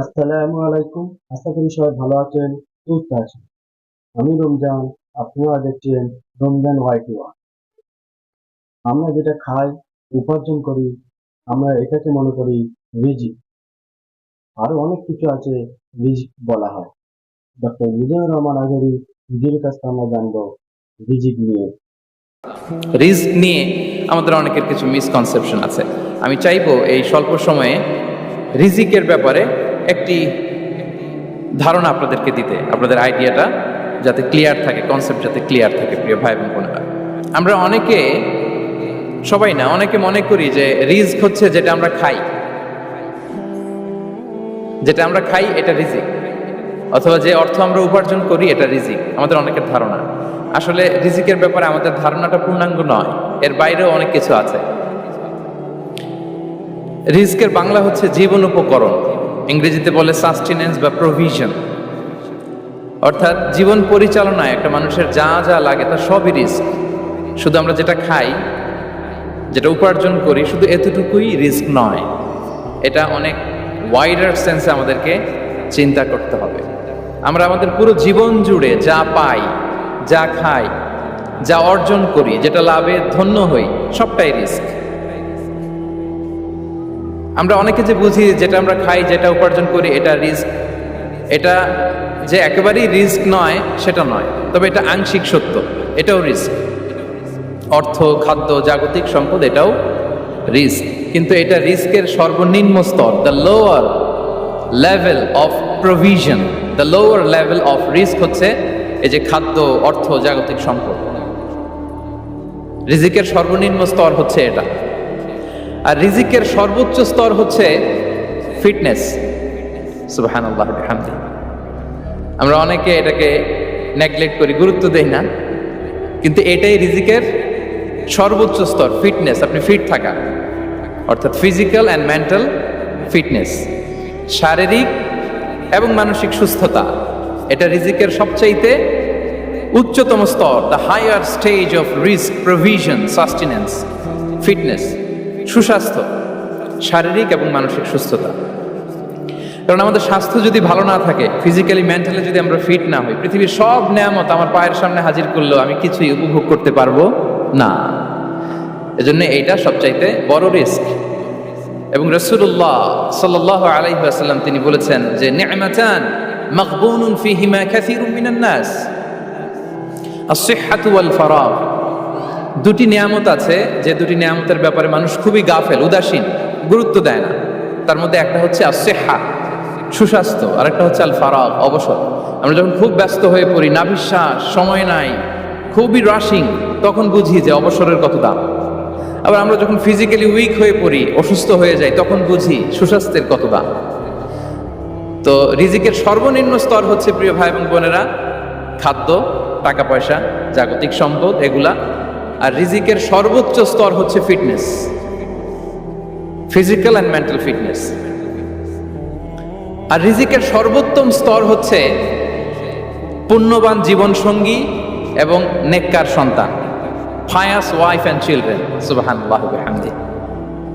আসসালামু আলাইকুম। আশা করি সবাই ভালো আছেন, সুস্থ আছেন। আমি রমজান, আপনারা দেখছেন রমজান হোয়াইট ওয়ার। আমরা যেটা খাই, উপার্জন করি, আমরা এটাকে মনে করি রিজিক। আরো অনেক কিছু আছে রিজিক বলা হয়। ডক্টর মিজানুর রহমান আজহারী হুজুরের কাছ থেকে আমরা জানবো রিজিক নিয়ে। রিস্ক নিয়ে আমাদের অনেকের কিছু মিসকনসেপশন আছে। আমি চাইবো এই স্বল্প সময়ে রিজিকের ব্যাপারে একটি ধারণা আপনাদেরকে দিতে, আপনাদের আইডিয়াটা যাতে ক্লিয়ার থাকে, কনসেপ্ট যাতে ক্লিয়ার থাকে। প্রিয় ভাই এবং বোনেরা, আমরা অনেকে, সবাই না, অনেকে মনে করি যে রিস্ক হচ্ছে যেটা আমরা খাই, যেটা আমরা খাই এটা রিজিক, অথবা যে অর্থ আমরা উপার্জন করি এটা রিজিক। আমাদের অনেকের ধারণা। আসলে রিজিকের ব্যাপারে আমাদের ধারণাটা পূর্ণাঙ্গ নয়, এর বাইরেও অনেক কিছু আছে। রিস্কের বাংলা হচ্ছে জীবন উপকরণ, ইংরেজিতে বলে সাস্টেনেন্স বা প্রভিশন। অর্থাৎ জীবন পরিচালনায় একটা মানুষের যা যা লাগে তার সবই রিস্ক। শুধু আমরা যেটা খাই, যেটা উপার্জন করি, শুধু এতটুকুই রিস্ক নয়। এটা অনেক ওয়াইডার সেন্সে আমাদেরকে চিন্তা করতে হবে। আমরা আমাদের পুরো জীবন জুড়ে যা পাই, যা খাই, যা অর্জন করি, যেটা লাভে ধন্য হই, সবটাই রিস্ক। আমরা অনেকে যে বুঝি যেটা আমরা খাই, যেটা উপার্জন করি এটা রিস্ক, এটা যে একেবারেই রিস্ক নয় সেটা নয়, তবে এটা আংশিক সত্য, এটাও রিস্ক। অর্থ, খাদ্য, জাগতিক সম্পদ, এটাও রিস্ক, কিন্তু এটা রিস্কের সর্বনিম্ন স্তর, the lower level of provision, the lower level of risk হচ্ছে এই যে খাদ্য, অর্থ, জাগতিক সম্পদ। রিজিকের সর্বনিম্ন স্তর হচ্ছে এটা। আর রিজিকের সর্বোচ্চ স্তর হচ্ছে ফিটনেস। সুবহানাল্লাহ বিহামদিহি। আমরা অনেকে এটাকে নেগলেক্ট করি, গুরুত্ব দেই না, কিন্তু এটাই রিজিকের সর্বোচ্চ স্তর, ফিটনেস। আপনি ফিট থাকা, অর্থাৎ ফিজিক্যাল অ্যান্ড মেন্টাল ফিটনেস, শারীরিক এবং মানসিক সুস্থতা, এটা রিজিকের সবচাইতে উচ্চতম স্তর, দ্য হায়ার স্টেজ অফ রিস্ক, প্রভিশন, সাস্টেনেন্স, ফিটনেস, সুস্বাস্থ্য, শারীরিক এবং মানসিক সুস্থতা। কারণ আমাদের স্বাস্থ্য যদি ভালো না থাকে, ফিজিক্যালি মেন্টালি যদি আমরা ফিট না হই, পৃথিবীর সব নেয়ামত আমার পায়ের সামনে হাজির করলেও আমি কিছুই উপভোগ করতে পারবো না। এজন্য এইটা সবচাইতে বড় রিস্ক। এবং রাসূলুল্লাহ সাল্লাল্লাহু আলাইহি ওয়াসাল্লাম তিনি বলেছেন যে নি'মাতান মাগবুনুন ফীহিমা কাসীরুম মিনান নাস, আস-সিহহাতু ওয়াল ফারাগ। দুটি নিয়ামত আছে যে দুটি নিয়ামতের ব্যাপারে মানুষ খুবই গাফেল, উদাসীন, গুরুত্ব দেয় না। তার মধ্যে একটা হচ্ছে আস-সিহহা, সুস্বাস্থ্য, আর একটা হচ্ছে আল ফারাগ, অবসর। আমরা যখন খুব ব্যস্ত হয়ে পড়ি, নাভিশ্বাস, সময় নাই, খুবই রাশিং, তখন বুঝি যে অবসরের কত দাম। আবার আমরা যখন ফিজিক্যালি উইক হয়ে পড়ি, অসুস্থ হয়ে যাই, তখন বুঝি সুস্বাস্থ্যের কত দাম। তো রিজিকের সর্বনিম্ন স্তর হচ্ছে, প্রিয় ভাই এবং বোনেরা, খাদ্য, টাকা পয়সা, জাগতিক সম্পদ, এগুলা। আর রিজিকের সর্বোচ্চ স্তর হচ্ছে fitness, physical and mental fitness. আর রিজিকের সর্বোত্তম স্তর হচ্ছে পুণ্যবান জীবন সঙ্গী এবং নেককার সন্তান, ফায়াস ওয়াইফ অ্যান্ড চিলড্রেন। সুবহানাল্লাহ বিহামদিহি।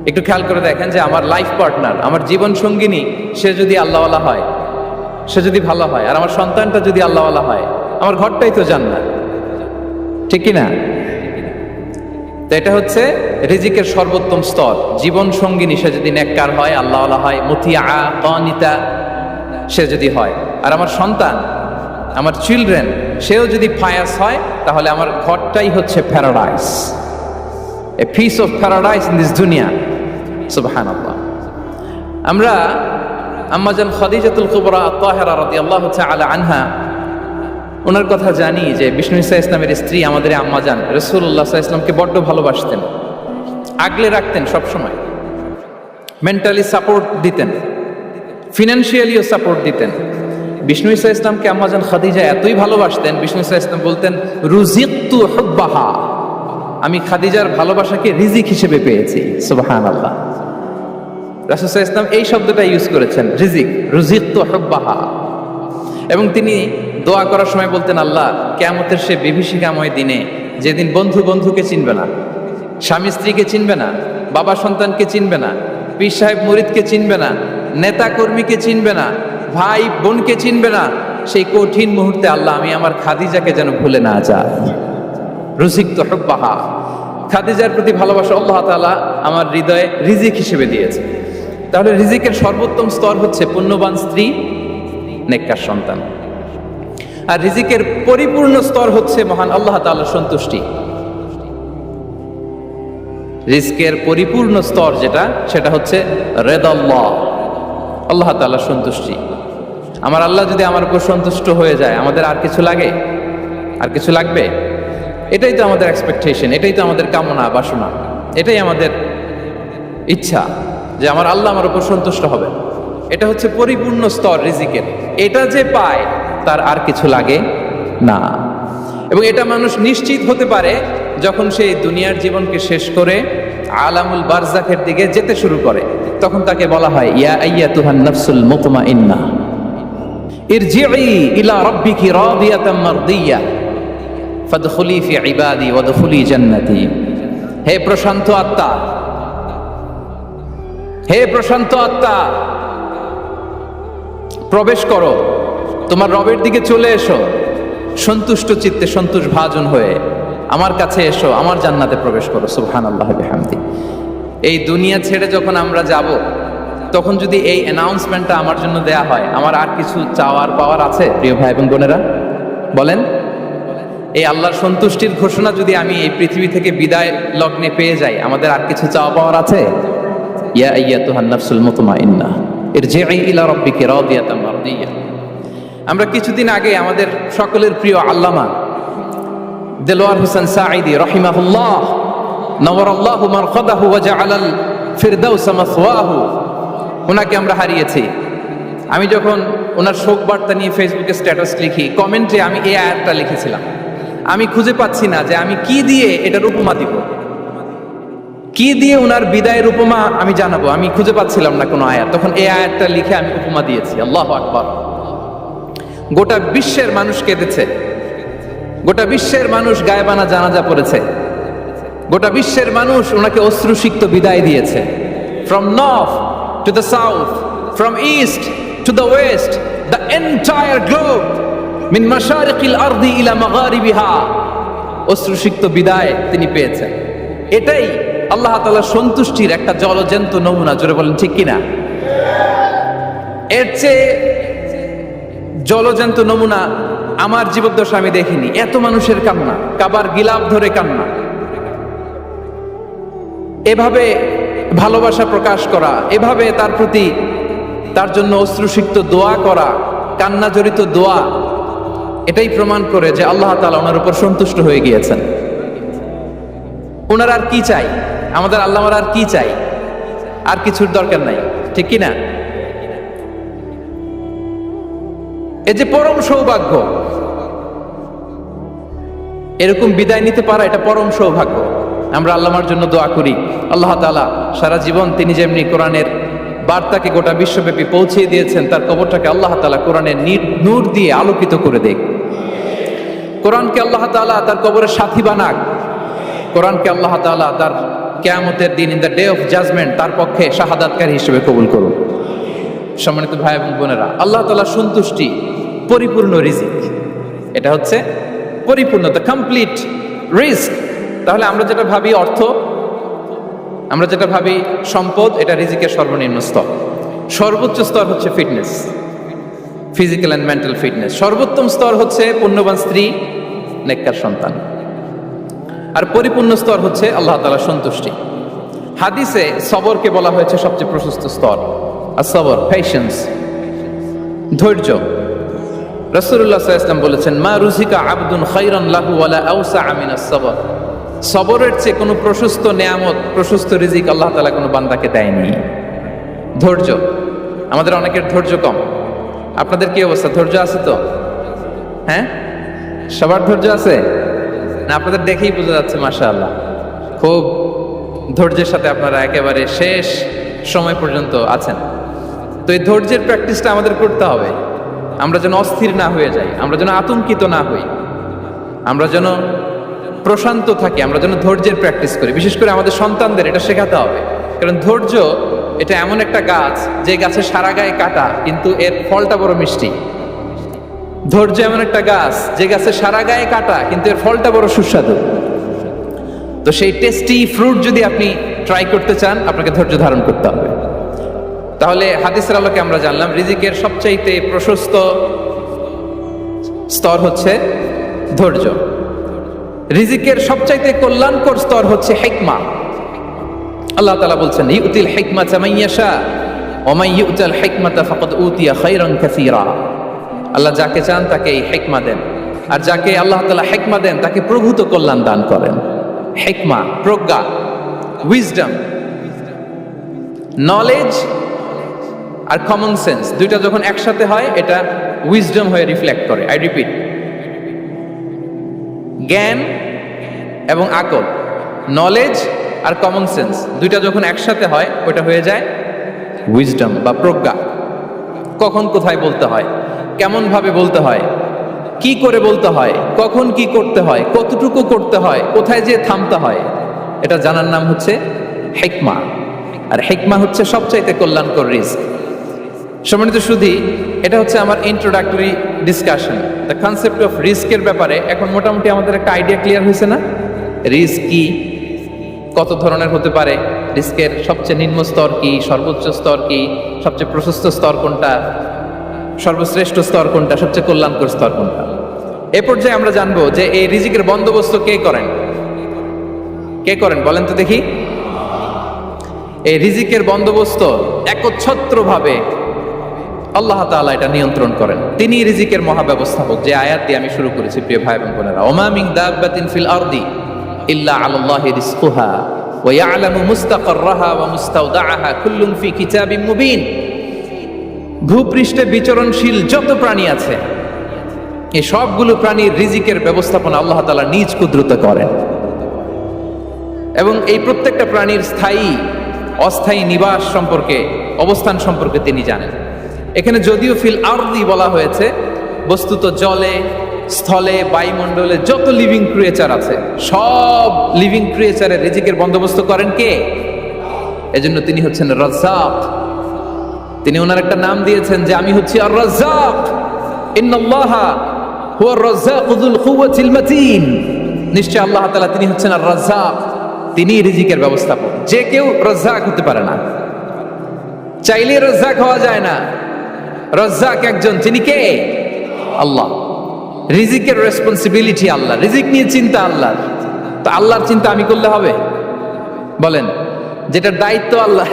একটু খেয়াল করে দেখেন যে আমার লাইফ পার্টনার, আমার জীবন সঙ্গিনী, সে যদি আল্লাহওয়ালা হয়, সে যদি ভালো হয়, আর আমার সন্তানটা যদি আল্লাহওয়ালা হয়, আমার ঘরটাই তো জান্নাত, ঠিক কি না? তো এটা হচ্ছে রিজিকের সর্বোত্তম স্তর। জীবন সঙ্গিনী সে যদি নেককার হয়, আল্লাহওয়ালা হয়, মুতিয়া কানিতা সে যদি হয়, আর আমার সন্তান, আমার চিলড্রেন, সেও যদি ফায়াস হয়, তাহলে আমার ঘরটাই হচ্ছে paradise, a piece of paradise in this দুনিয়া। সুবহানাল্লাহ। আমরা আম্মাজান খাদিজাতুল কুবরা আত-তাহিরা রাদিয়াল্লাহু তাআলা আনহা, ওনার কথা জানি যে বিষ্ণু ঈসা ইসলামের স্ত্রী আমাদের আম্মাজান রাসূলুল্লাহ সাল্লাল্লাহু আলাইহি ওয়াসাল্লামকে বড্ড ভালোবাসতেন, আগলে রাখতেন সব সময়, মেন্টালি সাপোর্ট দিতেন, ফিনান্সিয়ালিও সাপোর্ট দিতেন। বিষ্ণু ঈসা ইসলামকে আম্মাজান খাদিজা এতই ভালোবাসতেন, বিষ্ণু ঈসা ইসলাম বলতেন, রুজিকতু হুব্বাহা, আমি খাদিজার ভালোবাসাকে রিজিক হিসেবে পেয়েছি। সুবহানাল্লাহ। রাসূল সাল্লাল্লাহু আলাইহি ওয়াসাল্লাম এই শব্দটা ইউজ করেছেন, রিজিক, রুজিকতু হুব্বাহা। এবং তিনি দোয়া করার সময় বলতেন, আল্লাহ, কিয়ামতের সে বিভীষিকাময় দিনে, যেদিন বন্ধু বন্ধুকে চিনবে না, স্বামী স্ত্রীকে চিনবে না, বাবা সন্তানকে চিনবে না, পীর সাহেব মুরিদকে চিনবে না, নেতা কর্মীকে চিনবে না, ভাই বোনকে চিনবে না, সেই কঠিন মুহূর্তে আল্লাহ আমি আমার খাদিজাকে যেন ভুলে না যাই। রুজিকতু হুব্বাহা, খাদিজার প্রতি ভালোবাসা আল্লাহ তাআলা আমার হৃদয়ে রিজিক হিসেবে দিয়েছে। তাহলে রিজিকের সর্বোত্তম স্তর হচ্ছে পুণ্যবান স্ত্রী, নেককার সন্তান। আর রিজিকের পরিপূর্ণ স্তর হচ্ছে মহান আল্লাহ তাআলার সন্তুষ্টি। রিজকের পরিপূর্ণ স্তর যেটা, সেটা হচ্ছে রিদাল্লাহ, আল্লাহ তাআলার সন্তুষ্টি। আমার আল্লাহ যদি আমার উপর সন্তুষ্ট হয়ে যায়, আমাদের আর কিছু লাগে? আর কিছু লাগবে? এটাই তো আমাদের এক্সপেকটেশন, এটাই তো আমাদের কামনা বাসনা, এটাই আমাদের ইচ্ছা যে আমার আল্লাহ আমার উপর সন্তুষ্ট হবে। এটা হচ্ছে পরিপূর্ণ স্তর রিজিকের। এটা যে পায় তার আর কিছু লাগে না। এবং এটা মানুষ নিশ্চিত হতে পারে যখন সেই দুনিয়ার জীবনকে শেষ করে আলামুল বারজাখের দিকে যেতে শুরু করে। তখন তাকে বলা হয় ইয়া আইয়াতুহান নাফসুল মুতমাইন্না ইরজিই ইলা রাব্বিকি রাদিয়াতাম মারদিয়া ফাদখুলি ফি ইবাদি ওয়াদখুলি জান্নাতি। হে প্রশান্ত আত্মা, হে প্রশান্ত আত্মা, প্রবেশ করো, তোমার রবের দিকে চলে এসো, সন্তুষ্ট চিত্তে সন্তোষ ভাজন হয়ে আমার কাছে এসো, আমার জান্নাতে প্রবেশ করো। সুবহানাল্লাহ বিহামদি। এই দুনিয়া ছেড়ে যখন আমরা যাব, তখন যদি এই অ্যানাউন্সমেন্টটা আমার জন্য দেয়া হয়, আমার আর কিছু চাওয়ার পাওয়ার আছে? প্রিয় ভাই এবং বোনেরা বলেন, এই আল্লাহর সন্তুষ্টির ঘোষণা যদি আমি এই পৃথিবী থেকে বিদায় লগ্নে পেয়ে যাই, আমাদের আর কিছু চাওয়া পাওয়ার আছে? ইয়া আইয়াতুহান নাফসুল মুতমাইন্না ইরজিই ইলা রাব্বিকি রাদিয়াতাম মারদিয়া। আমরা কিছুদিন আগে আমাদের সকলের প্রিয় আল্লামা দেলোয়ার হোসেন সাঈদী রাহিমাহুল্লাহ নওয়ারাল্লাহু মারকাদাহু ওয়া জাআলাল ফিরদাউস মাসওয়াহু, ওনাকে আমরা হারিয়েছি। আমি যখন ওনার শোক বার্তা নিয়ে ফেসবুকে স্ট্যাটাস লিখি, কমেন্টে আমি এই আয়াতটা লিখেছিলাম। আমি খুঁজে পাচ্ছি না যে আমি কি দিয়ে এটার উপমা দিব, কি দিয়ে ওনার বিদায়ের উপমা আমি জানাবো। আমি খুঁজে পাচ্ছিলাম না কোনো আয়াত। তখন এই আয়াতটা লিখে আমি উপমা দিয়েছি। আল্লাহু আকবার। গোটা বিশ্বের মানুষ কেঁদেছে, গোটা বিশ্বের মানুষ গায়েবানা জানাজা পড়েছে, গোটা বিশ্বের মানুষ ওনাকে অশ্রুসিক্ত বিদায় দিয়েছে। From north to the south, from east to the west, the entire globe, মিন মাশারিকিল আরদি ইলা মাগারিবিহা, অশ্রুসিক্ত বিদায় তিনি পেয়েছেন। এটাই আল্লাহ তাআলার সন্তুষ্টির একটা জলজ্যান্ত নমুনা। জোরে বলেন ঠিক কিনা? এর চেয়ে জলজ্যান্ত নমুনা আমার জীবদ্দশা আমি দেখিনি। এত মানুষের কান্না, কাবার গিলাফ ধরে কান্না, এভাবে ভালোবাসা প্রকাশ করা, এভাবে তার প্রতি তার জন্য অশ্রুসিক্ত দোয়া করা, কান্না জড়িত দোয়া, এটাই প্রমাণ করে যে আল্লাহ তাআলা ওনার উপর সন্তুষ্ট হয়ে গিয়েছেন। ওনার আর কি চাই? আমাদের আল্লাহ আর কি চাই? আর কিছুর দরকার নাই, ঠিক কি না? এই যে পরম সৌভাগ্য, এরকম বিদায় নিতে পারা, এটা পরম সৌভাগ্য। আমরা আল্লাহর জন্য দোয়া করি, আল্লাহ তাআলা সারা জীবন তিনি যেমনি কোরআনের বার্তাকে গোটা বিশ্বব্যাপী পৌঁছে দিয়েছেন, তার কবরটাকে আল্লাহ তাআলা কোরআনের নূর দিয়ে আলোকিত করে দেখ। কোরআনকে আল্লাহ তাআলা তার কবরের সাথী বানাক। কোরআনকে আল্লাহ তাআলা তার কিয়ামতের দিন, in the day of judgment, তার পক্ষে শাহাদাতকারী হিসেবে কবুল করুন। সম্মানিত ভাই এবং বোনেরা, আল্লাহ তাআলার সন্তুষ্টি পরিপূর্ণ রিজিক, এটা হচ্ছে পরিপূর্ণ, দ্য কমপ্লিট রিস্ক। তাহলে আমরা যেটা ভাবি অর্থ, আমরা যেটা ভাবি সম্পদ, এটা রিজিকের সর্বনিম্ন স্তর। সর্বোচ্চ স্তর হচ্ছে fitness, physical and mental fitness. সর্বোত্তম স্তর হচ্ছে পুণ্যবান স্ত্রী, নেককার সন্তান। আর পরিপূর্ণ স্তর হচ্ছে আল্লাহ তাআলার সন্তুষ্টি। হাদিসে সবরকে বলা হয়েছে সবচেয়ে প্রশস্ত স্তর। আর সবর, পেশেন্স, ধৈর্য। রাসূলুল্লাহ সাল্লাল্লাহু আলাইহি ওয়াসাল্লাম বলেছেন, মা রুজিকা আবদুন খায়রান লাহু ওয়ালা আওসা মিনাস সবর। সবরের চেয়ে কোনো প্রশস্ত নেয়ামত, প্রশস্ত রিজিক আল্লাহ তাআলা কোনো বান্দাকে দেয়নি। ধৈর্য। আমাদের অনেকের ধৈর্য কম। আপনাদের কি অবস্থা? ধৈর্য আছে তো? হ্যাঁ, সবার ধৈর্য আছে না? আপনাদের দেখেই বোঝা যাচ্ছে মাশাআল্লাহ, খুব ধৈর্যের সাথে আপনারা একেবারে শেষ সময় পর্যন্ত আছেন। তো এই ধৈর্যের প্র্যাকটিসটা আমাদের করতে হবে। আমরা যেন অস্থির না হয়ে যাই, আমরা যেন আতঙ্কিত না হই, আমরা যেন প্রশান্ত থাকি, আমরা যেন ধৈর্যের প্র্যাকটিস করি। বিশেষ করে আমাদের সন্তানদের এটা শেখাতে হবে, কারণ ধৈর্য এটা এমন একটা গাছ যে গাছের সারা গায়ে কাটা কিন্তু এর ফলটা বড় মিষ্টি। ধৈর্য এমন একটা গাছ যে গাছের সারা গায়ে কাটা কিন্তু এর ফলটা বড় সুস্বাদু। তো সেই টেস্টি ফ্রুট যদি আপনি ট্রাই করতে চান, আপনাকে ধৈর্য ধারণ করতে হবে। তাহলে হাদিসের আলোকে আমরা জানলাম রিজিকের সবচাইতে প্রশস্ত স্তর হচ্ছে ধৈর্য। রিজিকের সবচাইতে কল্যাণকর স্তর হচ্ছে হিকমা। আল্লাহ তাআলা বলছেন ইউতিল হিকমাতা মান ইয়াশা ওয়া মান ইউতাল হিকমাতা ফাকাদ উতিয়া খায়রান কাসীরা। আল্লাহ যাকে চান তাকে এই হিকমা দেন, আর যাকে আল্লাহ তাআলা হিকমা দেন তাকে প্রভূত কল্যাণ দান করেন। হিকমা, প্রজ্ঞা, উইজডম, নলেজ আর কমন সেন্স দুইটা যখন একসাথে হয় এটা উইজডম হয়ে রিফ্লেক্ট করে। আই রিপিট, জ্ঞান এবং আকল, নলেজ আর কমন সেন্স দুইটা যখন একসাথে হয় ওটা হয়ে যায় উইজডম বা প্রজ্ঞা। কখন কোথায় বলতে হয়, কেমন ভাবে বলতে হয়, কি করে বলতে হয়, কখন কি করতে হয়, কতটুকু করতে হয়, কোথায় যে থামতে হয়, এটা জানার নাম হচ্ছে হিকমা। আর হিকমা হচ্ছে সবচাইতে কল্যাণকর রিস্ক। সম্মানিত সুধী, এটা হচ্ছে আমার introductory discussion. The concept of রিস্কের ব্যাপারে এখন মোটামুটি আমাদের একটা আইডিয়া ক্লিয়ার হয়েছে না? রিস্ক কি, কত ধরনের হতে পারে, রিস্কের সবচেয়ে নিম্ন স্তর কি, সর্বোচ্চ স্তর কি, সবচেয়ে প্রশস্ত স্তর কোনটা, সর্বশ্রেষ্ঠ স্তর কোনটা, সবচেয়ে কল্যাণকর স্তর কোনটা। এ পর্যায়ে আমরা জানবো যে এই রিজিকের বন্দোবস্ত কে করেন। কে করেন বলেন তো দেখি? এই রিজিকের বন্দোবস্ত একচ্ছত্রভাবে আল্লাহ তাআলা এটা নিয়ন্ত্রণ করেন। তিনি রিজিকের মহাব্যবস্থাপক। যে আয়াত দিয়ে আমি শুরু করেছি প্রিয় ভাই এবং বোনেরা, ওমা মিন দাব্বাতিন ফিল আরদি ইল্লা আলাল্লাহি রিজকুহা ওয়া ইয়ালামু মুস্তাকাররাহা ওয়া মুস্তাওদাআহা কুল্লুন ফি কিতাবিম মুবিন। ভূপৃষ্ঠে বিচরণশীল যত প্রাণী আছে এই সবগুলো প্রাণীর রিজিকের ব্যবস্থাপনা আল্লাহ তাআলা নিজ কুদরতে করেন, এবং এই প্রত্যেকটা প্রাণীর স্থায়ী অস্থায়ী নিবাস সম্পর্কে, অবস্থান সম্পর্কে তিনি জানেন। এখানে যদিও ফিল আরদি বলা হয়েছে, বস্তুত জলে, স্থলে, বায়ুমণ্ডলে যত লিভিং ক্রিয়েচার আছে সব লিভিং ক্রিয়েচারের রিজিকের বন্দোবস্ত করেন কে? এজন্য তিনি হচ্ছেন রাজ্জাক। তিনি ওনার একটা নাম দিয়েছেন যে আমি হচ্ছি আর রাজ্জাক, ইন্নাল্লাহা হুয়ার রাজ্জাকু যুল কুওয়াতিল মাতিন। নিশ্চয় আল্লাহ তাআলা তিনি হচ্ছেন আর রাজ্জাক, তিনি রিজিকের ব্যবস্থাপক। যে কেউ রাজ্জাক হতে পারে না, চাইলে রাজ্জাক হওয়া যায় না। রাজ্জাক একজন, তিনি কে? আল্লাহ। রিজিকের রেসপন্সিবিলিটি আল্লাহ, রিজিক নিয়ে চিন্তা আল্লাহর। তো আল্লাহর চিন্তা আমি করলে হবে? বলেন, যেটার দায়িত্ব আল্লাহ,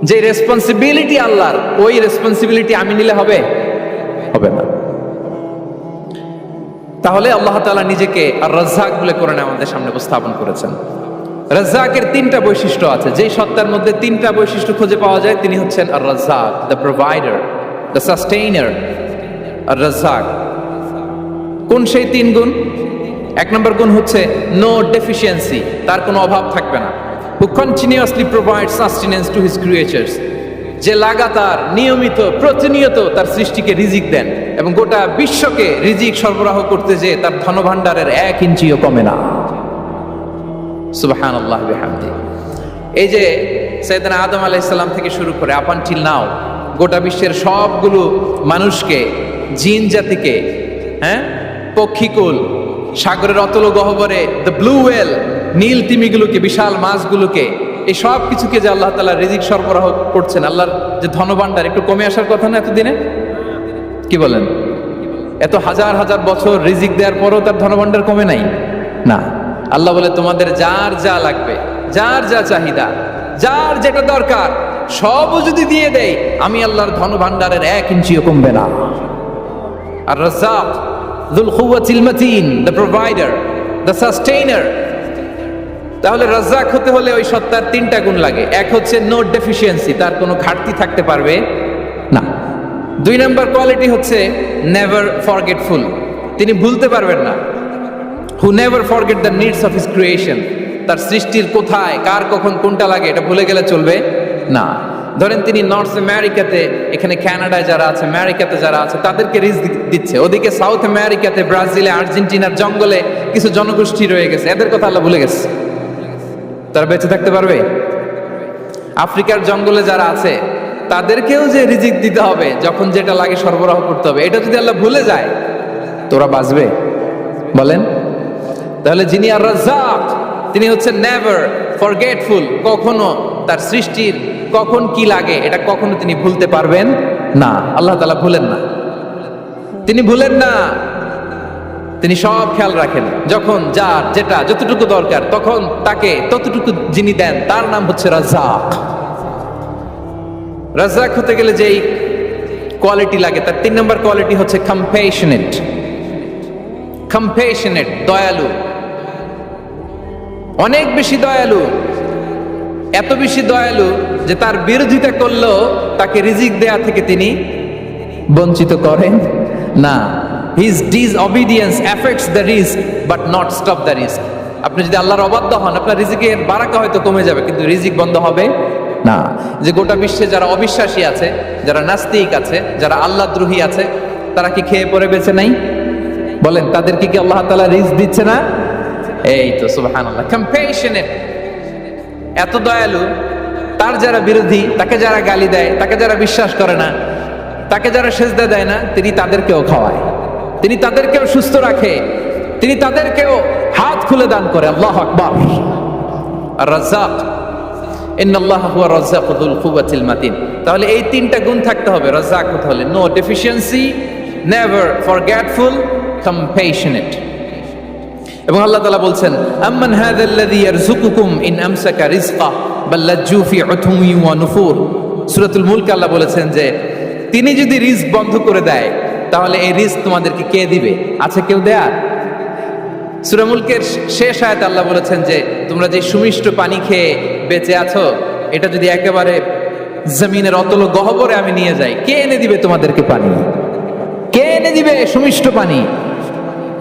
যে রেসপন্সিবিলিটি আল্লাহর, ওই রেসপন্সিবিলিটি আমি নিলে হবে? হবে না। তাহলে আল্লাহ তাআলা নিজেকে আর রাজ্জাক বলে কোরআনে আমাদের সামনে উপস্থাপন করেছেন। রাজ্জাকের তিনটা বৈশিষ্ট্য আছে। যেই সত্তার মধ্যে তিনটা বৈশিষ্ট্য খুঁজে পাওয়া যায় তিনি হচ্ছেন আর রাজ্জাক, দ্য প্রোভাইডার, দ্য সাস্টেইনার। আর রাজ্জাক কোন সেই তিন গুণ? এক নম্বর গুণ হচ্ছে নো ডেফিসিয়েন্সি, তার কোনো অভাব থাকবে না। হু continuously provide sustenance to his creatures, যে লাগাতার, নিয়মিত, প্রতিনিয়ত তার সৃষ্টিকে রিজিক দেন এবং গোটা বিশ্বকে রিজিক সরবরাহ করতে যে তার ধনভাণ্ডারের 1 ইঞ্চিও কমে না। সুবহানাল্লাহ বিহামদি। এই যে সাইয়েদনা আদম আলাইহিস সালাম থেকে শুরু করে আপ আনটিল নাও গোটা বিশ্বের সবগুলো মানুষকে, জিন জাতিকে, পক্ষীকুল, সাগরের অতল গহ্বরে দ্য ব্লু ওয়েল, নীল তিমিগুলোকে, বিশাল মাছগুলোকে, এই সব কিছুকে যে আল্লাহ তাআলা রিজিক সরবরাহ করছেন, আল্লাহর যে ধনভাণ্ডার একটু কমে আসার কথা না এতদিনে? কি বলেন? এত হাজার হাজার বছর রিজিক দেওয়ার পরও তার ধনভাণ্ডার কমে নাই না। আল্লাহ বলে তোমাদের যার যা লাগবে, যার যা চাহিদা, যার যেটা দরকার সবও যদি দিয়ে দেয় আমি আল্লাহর ধনভাণ্ডারের 1 ইঞ্চিও কমবে না। আর Razzak যুল কুওয়াতিল মাতিন, the provider, the sustainer. তাহলে রাজ্জাক হতে হলে ওই সত্তার তিনটা গুণ লাগে। এক হচ্ছে নো ডেফিসিয়েন্সি, তার কোনো ঘাটতি থাকতে পারবে না। 2 নম্বর কোয়ালিটি হচ্ছে নেভার ফরগেটফুল, তিনি ভুলতে পারবেন না। Who never forget the needs of his creation, তার সৃষ্টির কোথায়, কার, কখন, কোনটা লাগে এটা ভুলে গেলে চলবে না। ধরেন তিনি নর্থ আমেরিকাতে, এখানে কানাডায় যারা আছে, আমেরিকাতে যারা আছে তাদেরকে রিজিক দিচ্ছে। ওদিকে সাউথ আমেরিকাতে, ব্রাজিলে, আর্জেন্টিনার জঙ্গলে কিছু জনগোষ্ঠী রয়ে গেছে, এদের কথা আল্লাহ ভুলে গেছে। তারা বেঁচে থাকতে পারবে? আফ্রিকার জঙ্গলে যারা আছে তাদেরকেও যে রিজিক দিতে হবে, যখন যেটা লাগে সরবরাহ করতে হবে, এটা যদি আল্লাহ ভুলে যায় তোরা বাঁচবে? বলেন। তাহলে যিনি আর রাজ্জাক, তিনি হচ্ছেন নেভার ফরগেটফুল, কখনো তার সৃষ্টির কখন কি লাগে এটা কখনো তিনি ভুলতে পারবেন না। আল্লাহ তাআলা ভুলেন না, তিনি ভুলেন না, তিনি সব খেয়াল রাখেন। যখন যার যেটা যতটুকু দরকার তখন তাকে ততটুকু যিনি দেন তার নাম হচ্ছে রাজ্জাক। রাজ্জাক হতে গেলে যেই কোয়ালিটি লাগে তার 3 নম্বর কোয়ালিটি হচ্ছে কম্প্যাশনেট। কম্প্যাশনেট, দয়ালু, অনেক বেশি দয়ালু, এত বেশি দয়ালু যে তার বিরোধিতা করলেও তাকে রিজিক দেয়া থেকে তিনি বঞ্চিত করেন না। His disobedience affects the risk but not stop the risk. আপনি যদি আল্লাহর অবাধ্য হন আপনার রিজিকের বারাকা হয়তো কমে যাবে কিন্তু রিজিক বন্ধ হবে না। যে গোটা বিশ্বে যারা অবিশ্বাসী আছে, যারা নাস্তিক আছে, যারা আল্লাহদ্রোহী আছে, তারা কি খেয়ে পরে বেঁচে নাই? বলেন, তাদেরকে কি আল্লাহ তাআলা রিজিক দিচ্ছে না? এই তো সুবহানাল্লাহ। কম্প্যাশনেট, এত দয়ালু, তার যারা বিরোধী, তাকে যারা গালি দেয়, তাকে যারা বিশ্বাস করে না, তাকে যারা সেজদা দেয় না, তিনি তাদেরকেও খাওয়ায়, তিনি তাদেরকেও সুস্থ রাখে, তিনি তাদেরকেও হাত খুলে দান করে। আল্লাহু আকবার। আর রাজ্জাক, ইন্নাল্লাহা হুয়া রাজ্জাকু যুল কুওয়াতিল মাতিন। তাহলে এই 3টা গুণ থাকতে হবে রাজ্জাক হতে হলে। No deficiency, never forgetful, compassionate. এবং আল্লাহ তাআলা বলছেন, আম্মান হাযাল্লাযী ইয়ারযুকুকুম ইন আমসাকা রিজকা বাল লাজ্জু ফি উতুমি ওয়া নুফুর। সূরাতুল মুলক আল্লাহ বলেছেন যে তিনি যদি রিজক বন্ধ করে দেয় তাহলে এই রিজক তোমাদেরকে কে দিবে? আছে কেউ দেয়ার? সূরা মুলকের শেষ আয়াতে আল্লাহ বলেছেন যে তোমরা যে সুমিষ্ট পানি খেয়ে বেঁচে আছো, এটা যদি একেবারে জমিনের অতল গহ্বরে আমি নিয়ে যাই, কে এনে দিবে তোমাদেরকে পানি? কে এনে দিবে সুমিষ্ট পানি?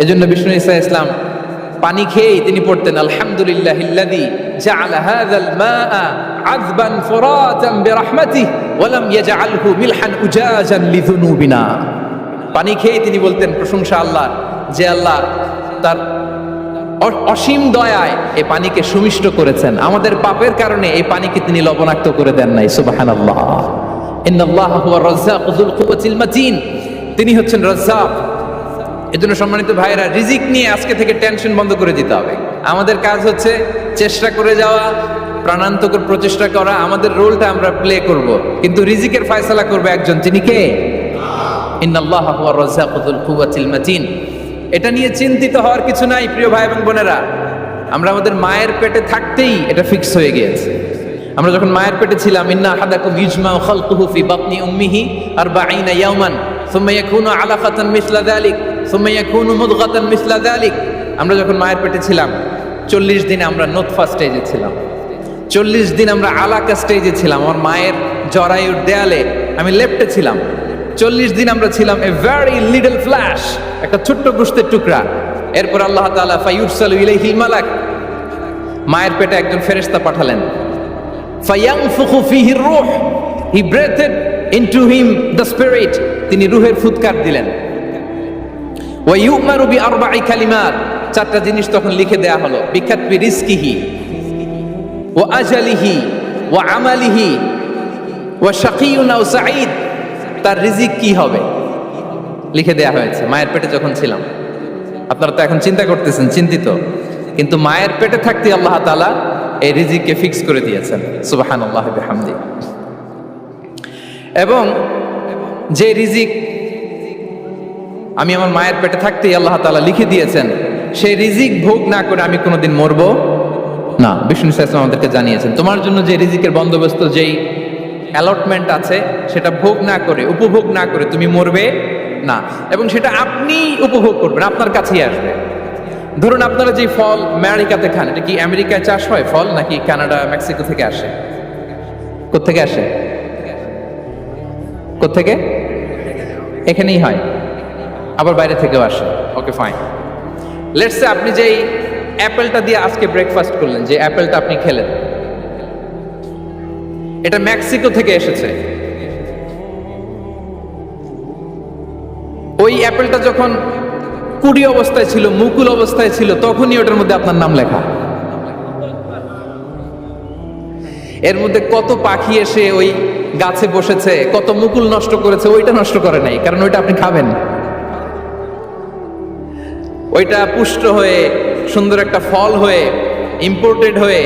এজন্য বিষ্ণু ঈসা ইসলাম পানি খেয়েই তিনি পড়তেন, আলহামদুলিল্লাহিল্লাযী জাআলা হাযাল মাআ আযবান ফুরাতান বিরাহমাতিহি ওয়া লাম ইয়াজআলহু মিলহান উজাজান লিযুনুবিনা। পানি খেয়েই তিনি বলতেন প্রশংসা আল্লাহ, যে আল্লাহ তার অসীম দয়ায় এই পানিকে সুমিষ্ট করেছেন, আমাদের পাপের কারণে এই পানিকে তিনি লবণাক্ত করে দেন নাই। সুবহানাল্লাহ। ইন্নাল্লাহা হুয়া রাজ্জাকু যুল কুওয়াতিল মাতিন। তিনি হচ্ছেন রাজ্জাক। এজন্য সম্মানিত ভাইরা, রিজিক নিয়ে আজকে থেকে টেনশন বন্ধ করে দিতে হবে। আমাদের কাজ হচ্ছে চেষ্টা করে যাওয়া, প্রাণান্তকর প্রচেষ্টা করা, আমাদের রোলটা আমরা প্লে করব, কিন্তু রিজিকের ফয়সালা করবে একজন, তিনি কে? ইন্নাল্লাহা হুয়া রাজ্জাকু যুল কুওয়াতিল মাতিন। এটা নিয়ে চিন্তিত হওয়ার কিছু নাই প্রিয় ভাই এবং বোনেরা। আমরা আমাদের মায়ের পেটে থাকতেই এটা ফিক্স হয়ে গিয়েছে। আমরা যখন মায়ের পেটে ছিলাম, ইন্না আহাদাকুম ইজমাউ খালকুহু ফি বাতনি উম্মিহি 40 ইয়াওমান সুম্মা ইয়াকুনু আলাকাতান মিসলা যালিক সুম্মা ইয়াকুনু মুদগাতান মিসলা যালিক। আমরা যখন মায়ের পেটে ছিলাম 40 দিন আমরা নুতফা স্টেজে ছিলাম, 40 দিন আমরা আলাকা স্টেজে ছিলাম। আমার মায়ের জরায়ুর দেয়ালে আমি লেপ্টে ছিলাম। 40 দিন আমরা ছিলাম এ ভেরি লিটল ফ্ল্যাশ, একটা ছোট্ট গোশতের টুকরা। এরপর আল্লাহ তাআলা ফায়ুরসালু ইলাইহিল মালাক, মায়ের পেটে একজন ফেরেশতা পাঠালেন। ফায়ানফুখু ফিহির রূহ, he breathed into him the spirit, তিনি রূহের ফুৎকার দিলেন। ওয়া ইউমারু বিআরবা'i কালিমাত, 4টা জিনিস তখন লিখে দেয়া হলো। বিকাতবি রিজকিহি ওয়া আজালিহি ওয়া আমালিহি ওয়া শাকিয়ুন আও সাঈদ, তার রিজিক কি হবে লিখে দেয়া হয়েছে মায়ের পেটে যখন ছিলাম। আপনারা তো এখন চিন্তা করতেছেন, চিন্তিত, কিন্তু মায়ের পেটে থাকতে আল্লাহ তাআলা এই রিজিককে ফিক্স করে দিয়েছেন। সুবহানাল্লাহি ওয়া বিহামদিহি। এবং যে রিজিক আমি আমার মায়ের পেটে থাকতেই আল্লাহ তাআলা লিখে দিয়েছেন, সেই রিজিক ভোগ না করে আমি কোনোদিন মরবো না। বিষ্ণু ইসলাম আমাদেরকে জানিয়েছেন, তোমার জন্য যে রিজিকের বন্দোবস্ত, যেই অ্যালটমেন্ট আছে, সেটা ভোগ না করে, উপভোগ না করে তুমি মরবে না। এবং সেটা আপনি উপভোগ করবেন, আপনার কাছেই আসবে। ধরুন আপনারা যে ফল আমেরিকাতে খান, এটা কি আমেরিকায় চাষ হয় ফল, নাকি কানাডা মেক্সিকো থেকে আসে? কোত্থেকে আসে? কোত্থেকে? এখানেই হয়, আবার বাইরে থেকেও আসে। Okay fine. লেটস সে আপনি যেই অ্যাপেলটা দিয়ে আজকে ব্রেকফাস্ট করলেন, যে অ্যাপেলটা আপনি খেলেন, এটা মেক্সিকো থেকে এসেছে। ওই অ্যাপেলটা যখন কুড়ি অবস্থায় ছিল, মুকুল অবস্থায় ছিল, তখনই ওটার মধ্যে আপনার নাম লেখা। এর মধ্যে কত পাখি এসে ওই গাছে বসেছে, কত মুকুল নষ্ট করেছে, ওইটা নষ্ট করে নাই, কারণ ওইটা আপনি খাবেন। ওইটা পুষ্ট হয়ে সুন্দর একটা ফল হয়ে ইম্পোর্টেড হয়ে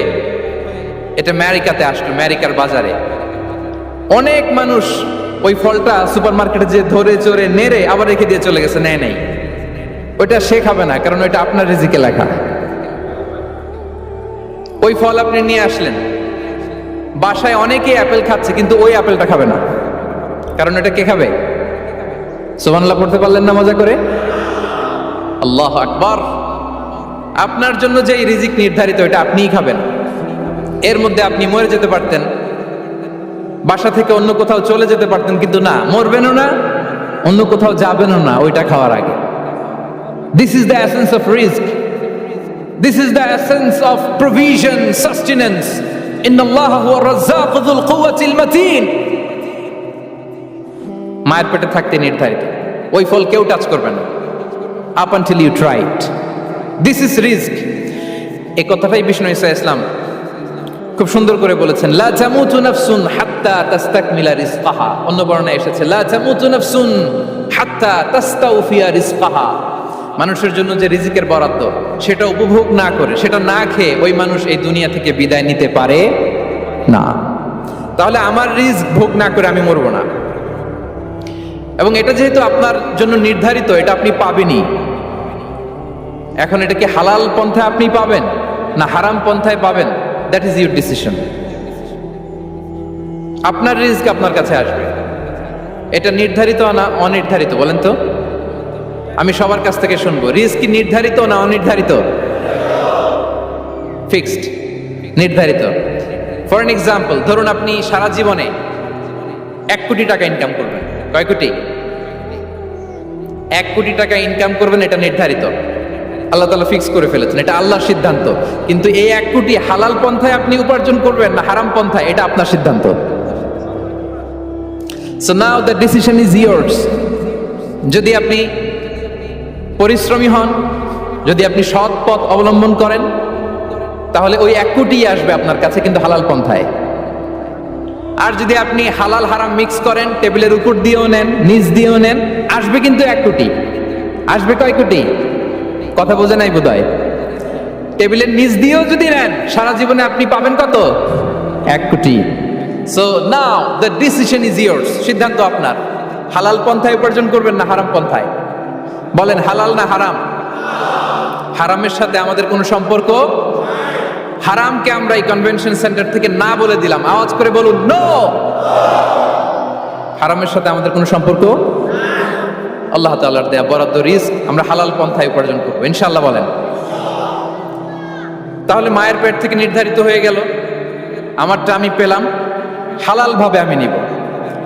এটা আমেরিকাতে আসলো, আমেরিকার বাজারে। অনেক মানুষ ওই ফলটা সুপারমার্কেটে যে ধরে চড়ে নেড়ে আবার রেখে দিয়ে চলে গেছে, নেয় নাই। ওইটা সে খাবে না, কারণ ওইটা আপনার রিজিকে লেখা। ওই ফল আপনি নিয়ে আসলেন, বাসায় অনেকে অ্যাপেল খাচ্ছে, কিন্তু ওই অ্যাপেলটা খাবে না, কারণ এটা কে খাবে? সুবহানাল্লাহ পড়তে পারলেন না মজা করে? আল্লাহু আকবার। আপনার জন্য যে রিজিক নির্ধারিত এটা আপনিই খাবেন। এর মধ্যে আপনি মরে যেতে পারতেন, বাসা থেকে অন্য কোথাও চলে যেতে পারতেন, কিন্তু না, মরবেনও না, অন্য কোথাও যাবেনও না ওইটা খাওয়ার আগে। This is the essence of risk, this is the essence of provision, sustenance. ইন্নাল্লাহা হুয়া রাজ্জাকু যুল কুওয়াতিল মাতিন। মায়ের পেটে থাকতে নির্ধারিত, ওই ফল কেউ টাচ করবে না up until you try it. This is রিস্ক। এই কথাটাই বিষ্ণু ঈসা ইসলাম খুব সুন্দর করে বলেছেন, লা তামুতু নাফসুন হাত্তা তাস্তাকমিলা রিজকাহা। অন্য বর্ণনায় এসেছে লা তামুতু নাফসুন হাত্তা তাস্তাউফিয়া রিজকাহা। মানুষের জন্য যে রিজিকের বরাদ্দ সেটা উপভোগ না করে, সেটা না খেয়ে ওই মানুষ এই দুনিয়া থেকে বিদায় নিতে পারে না। তাহলে আমার রিস্ক ভোগ না করে আমি মরবো না, এবং এটা যেহেতু আপনার জন্য নির্ধারিত, এটা আপনি পাবেনই। এখন এটা কি হালাল পন্থায় আপনি পাবেন না হারাম পন্থায় পাবেন, দ্যাট ইজ ইউর ডিসিশন। আপনার রিস্ক আপনার কাছে আসবে, এটা নির্ধারিত না অনির্ধারিত? বলেন তো, আমি সবার কাছ থেকে শুনবো, রিস্ক কি নির্ধারিত না অনির্ধারিত? ফিক্সড, নির্ধারিত। ফর এন এক্সাম্পল, ধরুন আপনি সারা জীবনে 1 কোটি টাকা ইনকাম করবেন। কয় কোটি? 1 কোটি টাকা ইনকাম করবেন, এটা নির্ধারিত, আল্লাহ তাআলা ফিক্স করে ফেলেছেন, এটা আল্লাহর সিদ্ধান্ত। কিন্তু এই 1 কোটি হালাল পন্থায় আপনি উপার্জন করবেন না হারাম পন্থায়, এটা আপনার সিদ্ধান্ত। So now the decision is years. যদি আপনি পরিশ্রমী হন, যদি আপনি সৎ পথ অবলম্বন করেন, তাহলে ওই 1 কোটি আসবে আপনার কাছে, কিন্তু হালাল পন্থায়। আর যদি আপনি হালাল হারাম মিক্স করেন, টেবিলের উপর দিয়েও নেন, নিচ দিয়েও নেন, আসবে কিন্তু 1 কোটি। আসবে কয় কোটি? কথা বোঝে নাই বোধহয়। টেবিলের নিচ দিয়েও যদি নেন, সারা জীবনে আপনি পাবেন কত? 1 কোটি। So now the decision is years. সিদ্ধান্ত আপনার, হালাল পন্থায় উপার্জন করবেন না হারাম পন্থায়? বলেন, হালাল না হারাম? হারামের সাথে আমাদের কোনো সম্পর্ক? হারামকে আমরা এই কনভেনশন সেন্টার থেকে না বলে দিলাম, আওয়াজ করে বলুন নো। হারামের সাথে আমাদের কোনো সম্পর্ক? আল্লাহ তাআলার দেয়া বরাদ্দ রিস্ক আমরা হালাল পন্থায় উপার্জন করবো ইনশাআল্লাহ। বলেন। তাহলে মায়ের পেট থেকে নির্ধারিত হয়ে গেল, আমারটা আমি পেলাম, হালাল ভাবে আমি নিব।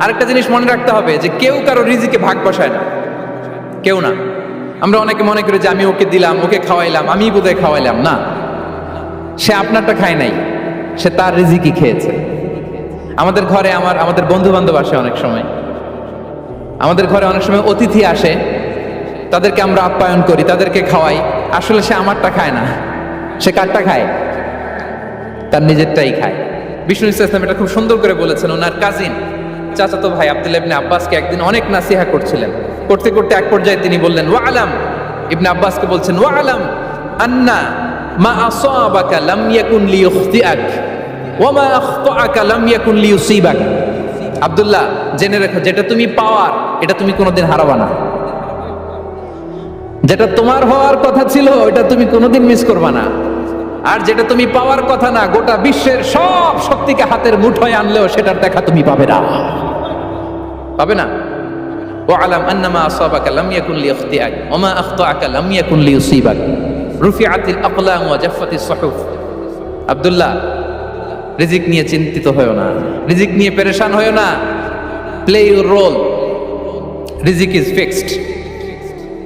আরেকটা জিনিস মনে রাখতে হবে যে কেউ কারো রিজিকে ভাগ বসায় না, কেউ না। আমরা অনেকে মনে করি যে আমি ওকে দিলাম, ওকে খাওয়াইলাম, আমি বোধহয় খাওয়াইলাম। না, সে আপনারটা খায় নাই, সে তার রিজিকই খেয়েছে। আমাদের ঘরে আমাদের বন্ধু বান্ধব আসে অনেক সময়, আমাদের ঘরে অনেক সময় অতিথি আসে, তাদেরকে আমরা আপ্যায়ন করি, তাদেরকে খাওয়াই। আসলে সে আমারটা খায় না, সে কারটা খায়? তার নিজেরটাই খায়। বিষ্ণু ইসলাম এটা খুব সুন্দর করে বলেছেন। ওনার কাজিন চাচাতো ভাই আব্দুল্লাহ ইবনে আব্বাসকে একদিন অনেক নাসিহা করছিলেন। করতে করতে এক পর্যায়ে তিনি বললেন, ওয়া আলাম, ইবনে আব্বাসকে বলছেন, ওয়া আলাম আন্না মা আসাবাকা লাম ইয়াকুন লিইখতিআক ওয়া মা আখতাআকা লাম ইয়াকুন লিইউসিবাক। আব্দুল্লাহ, জেনে রেখো, যেটা তুমি পাওয়ার এটা তুমি কোনোদিন হারাবা না। যেটা তোমার হওয়ার কথা ছিল ওটা তুমি কোনোদিন মিস করবা না। আর যেটা তুমি পাওয়ার কথা না, গোটা বিশ্বের সব শক্তিকে হাতের মুঠোয় আনলেও সেটার দেখা তুমি পাবে না, পাবে না। ওয়া আলাম আন্নামা আসাবাকা লাম ইয়াকুন লিইখতিআক ওয়া মা আখতাআকা লাম ইয়াকুন লিইউসিবাক রুফিআতিল আকলাম ওয়া জাফফাতিস সুহুফ। আব্দুল্লাহ, রিজিক নিয়ে চিন্তিত হয়ো না, রিজিক নিয়ে পেরেশান হয়ো না। প্লে ইউর রোল, রিজিক ইজ ফিক্সড।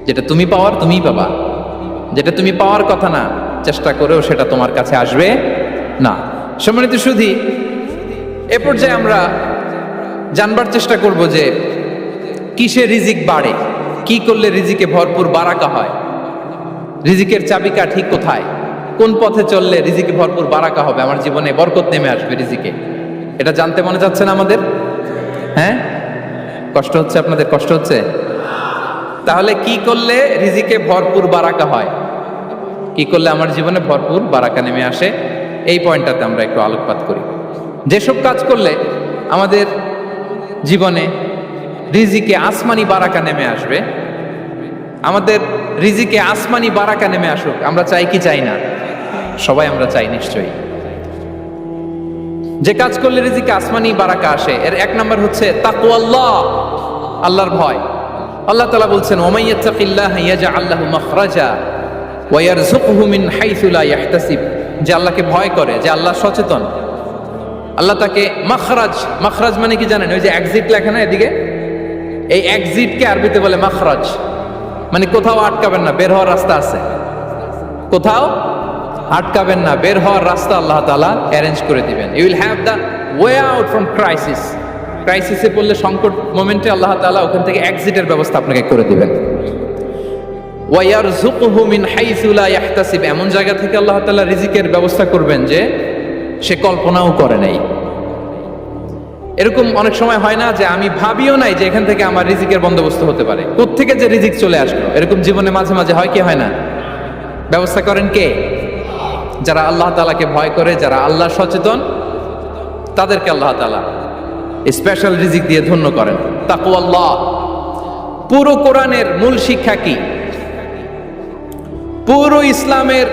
যেটা তুমি পাওয়ার তুমিই পাবা, যেটা তুমি পাওয়ার কথা না, চেষ্টা করেও সেটা তোমার কাছে আসবে না। সম্মানিত সুধী, এ পর্যায়ে আমরা জানবার চেষ্টা করব যে কিসে রিজিক বাড়ে, কি করলে রিজিকে ভরপুর বারাকা হয়, রিজিকের চাবিকাঠি কোথায়। কোন পথে চললে রিজিকে ভরপুর বারাকা হবে, আমার জীবনে বরকত নেমে আসবে রিজিকে, এটা জানতে মনে যাচ্ছে না আমাদের? হ্যাঁ, কষ্ট হচ্ছে আপনাদের? কষ্ট হচ্ছে? তাহলে কি করলে রিজিকে ভরপুর বারাকা হয়, কি করলে আমার জীবনে ভরপুর বারাকা নেমে আসে, এই পয়েন্টটাতে আমরা একটু আলোকপাত করি। যেসব কাজ করলে আমাদের জীবনে রিজিকে আসমানি বারাকা নেমে আসবে, আমাদের রিজিকে আসমানি বারাকা নেমে আসুক, আমরা চাই কি চাই না? সবাই আমরা চাই নিশ্চয়ই। যে কাজ করলে রিজিকে আসমানি বারাকা আসে, এর এক নাম্বার হচ্ছে তাকওয়াল্লাহ, আল্লাহর ভয়। আল্লাহ তাআলা বলছেন, ওমাই ইয়াত্তাকিল্লাহা ইয়াজআল লাহু মাখরাজা ওয়া ইয়ারযুকহু মিন হাইসু লা ইয়াহতাসিব, যে আল্লাহকে ভয় করে, যে আল্লাহ সচেতন, আল্লাহ তাকে মাখরাজ, মাখরাজ মানে কি জানেন? ওই যে এক্সিট লেখা না এদিকে, এই এক্সিটকে আরবিতে বলে মাখরাজ, মানে কোথাও আটকাবেন না, বের হওয়ার রাস্তা আছে, কোথাও আটকাবেন না, বের হওয়ার রাস্তা আল্লাহ তাআলা অ্যারেঞ্জ করে দিবেন। You will have the way out from crisis, ক্রাইসিসে পড়লে, সংকট মোমেন্টে আল্লাহ তাআলা ওখান থেকে এক্সিটের ব্যবস্থা আপনাকে করে দিবেন। ওয়া ইয়ারযুকহু মিন হাইসু লা ইয়াহতাসিব, এমন জায়গা থেকে আল্লাহ তাআলা রিজিকের ব্যবস্থা করবেন যে সে কল্পনাও করে নাই। এরকম অনেক সময় হয় না যে আমি ভাবিও নাই যে এখান থেকে আমার রিজিকের বন্দোবস্ত হতে পারে, কোত্থেকে যে রিজিক চলে আসলো, এরকম জীবনে মাঝে মাঝে হয় কি হয় না? ব্যবস্থা করেন কে? যারা আল্লাহ তাআলাকে ভয় করে, যারা আল্লাহ সচেতন, তাদেরকে আল্লাহ তাআলা স্পেশাল রিজিক দিয়ে ধন্য করেন। তাকওয়াল্লাহ। পুরো কোরআনের মূল শিক্ষা কি? পুরো ইসলামের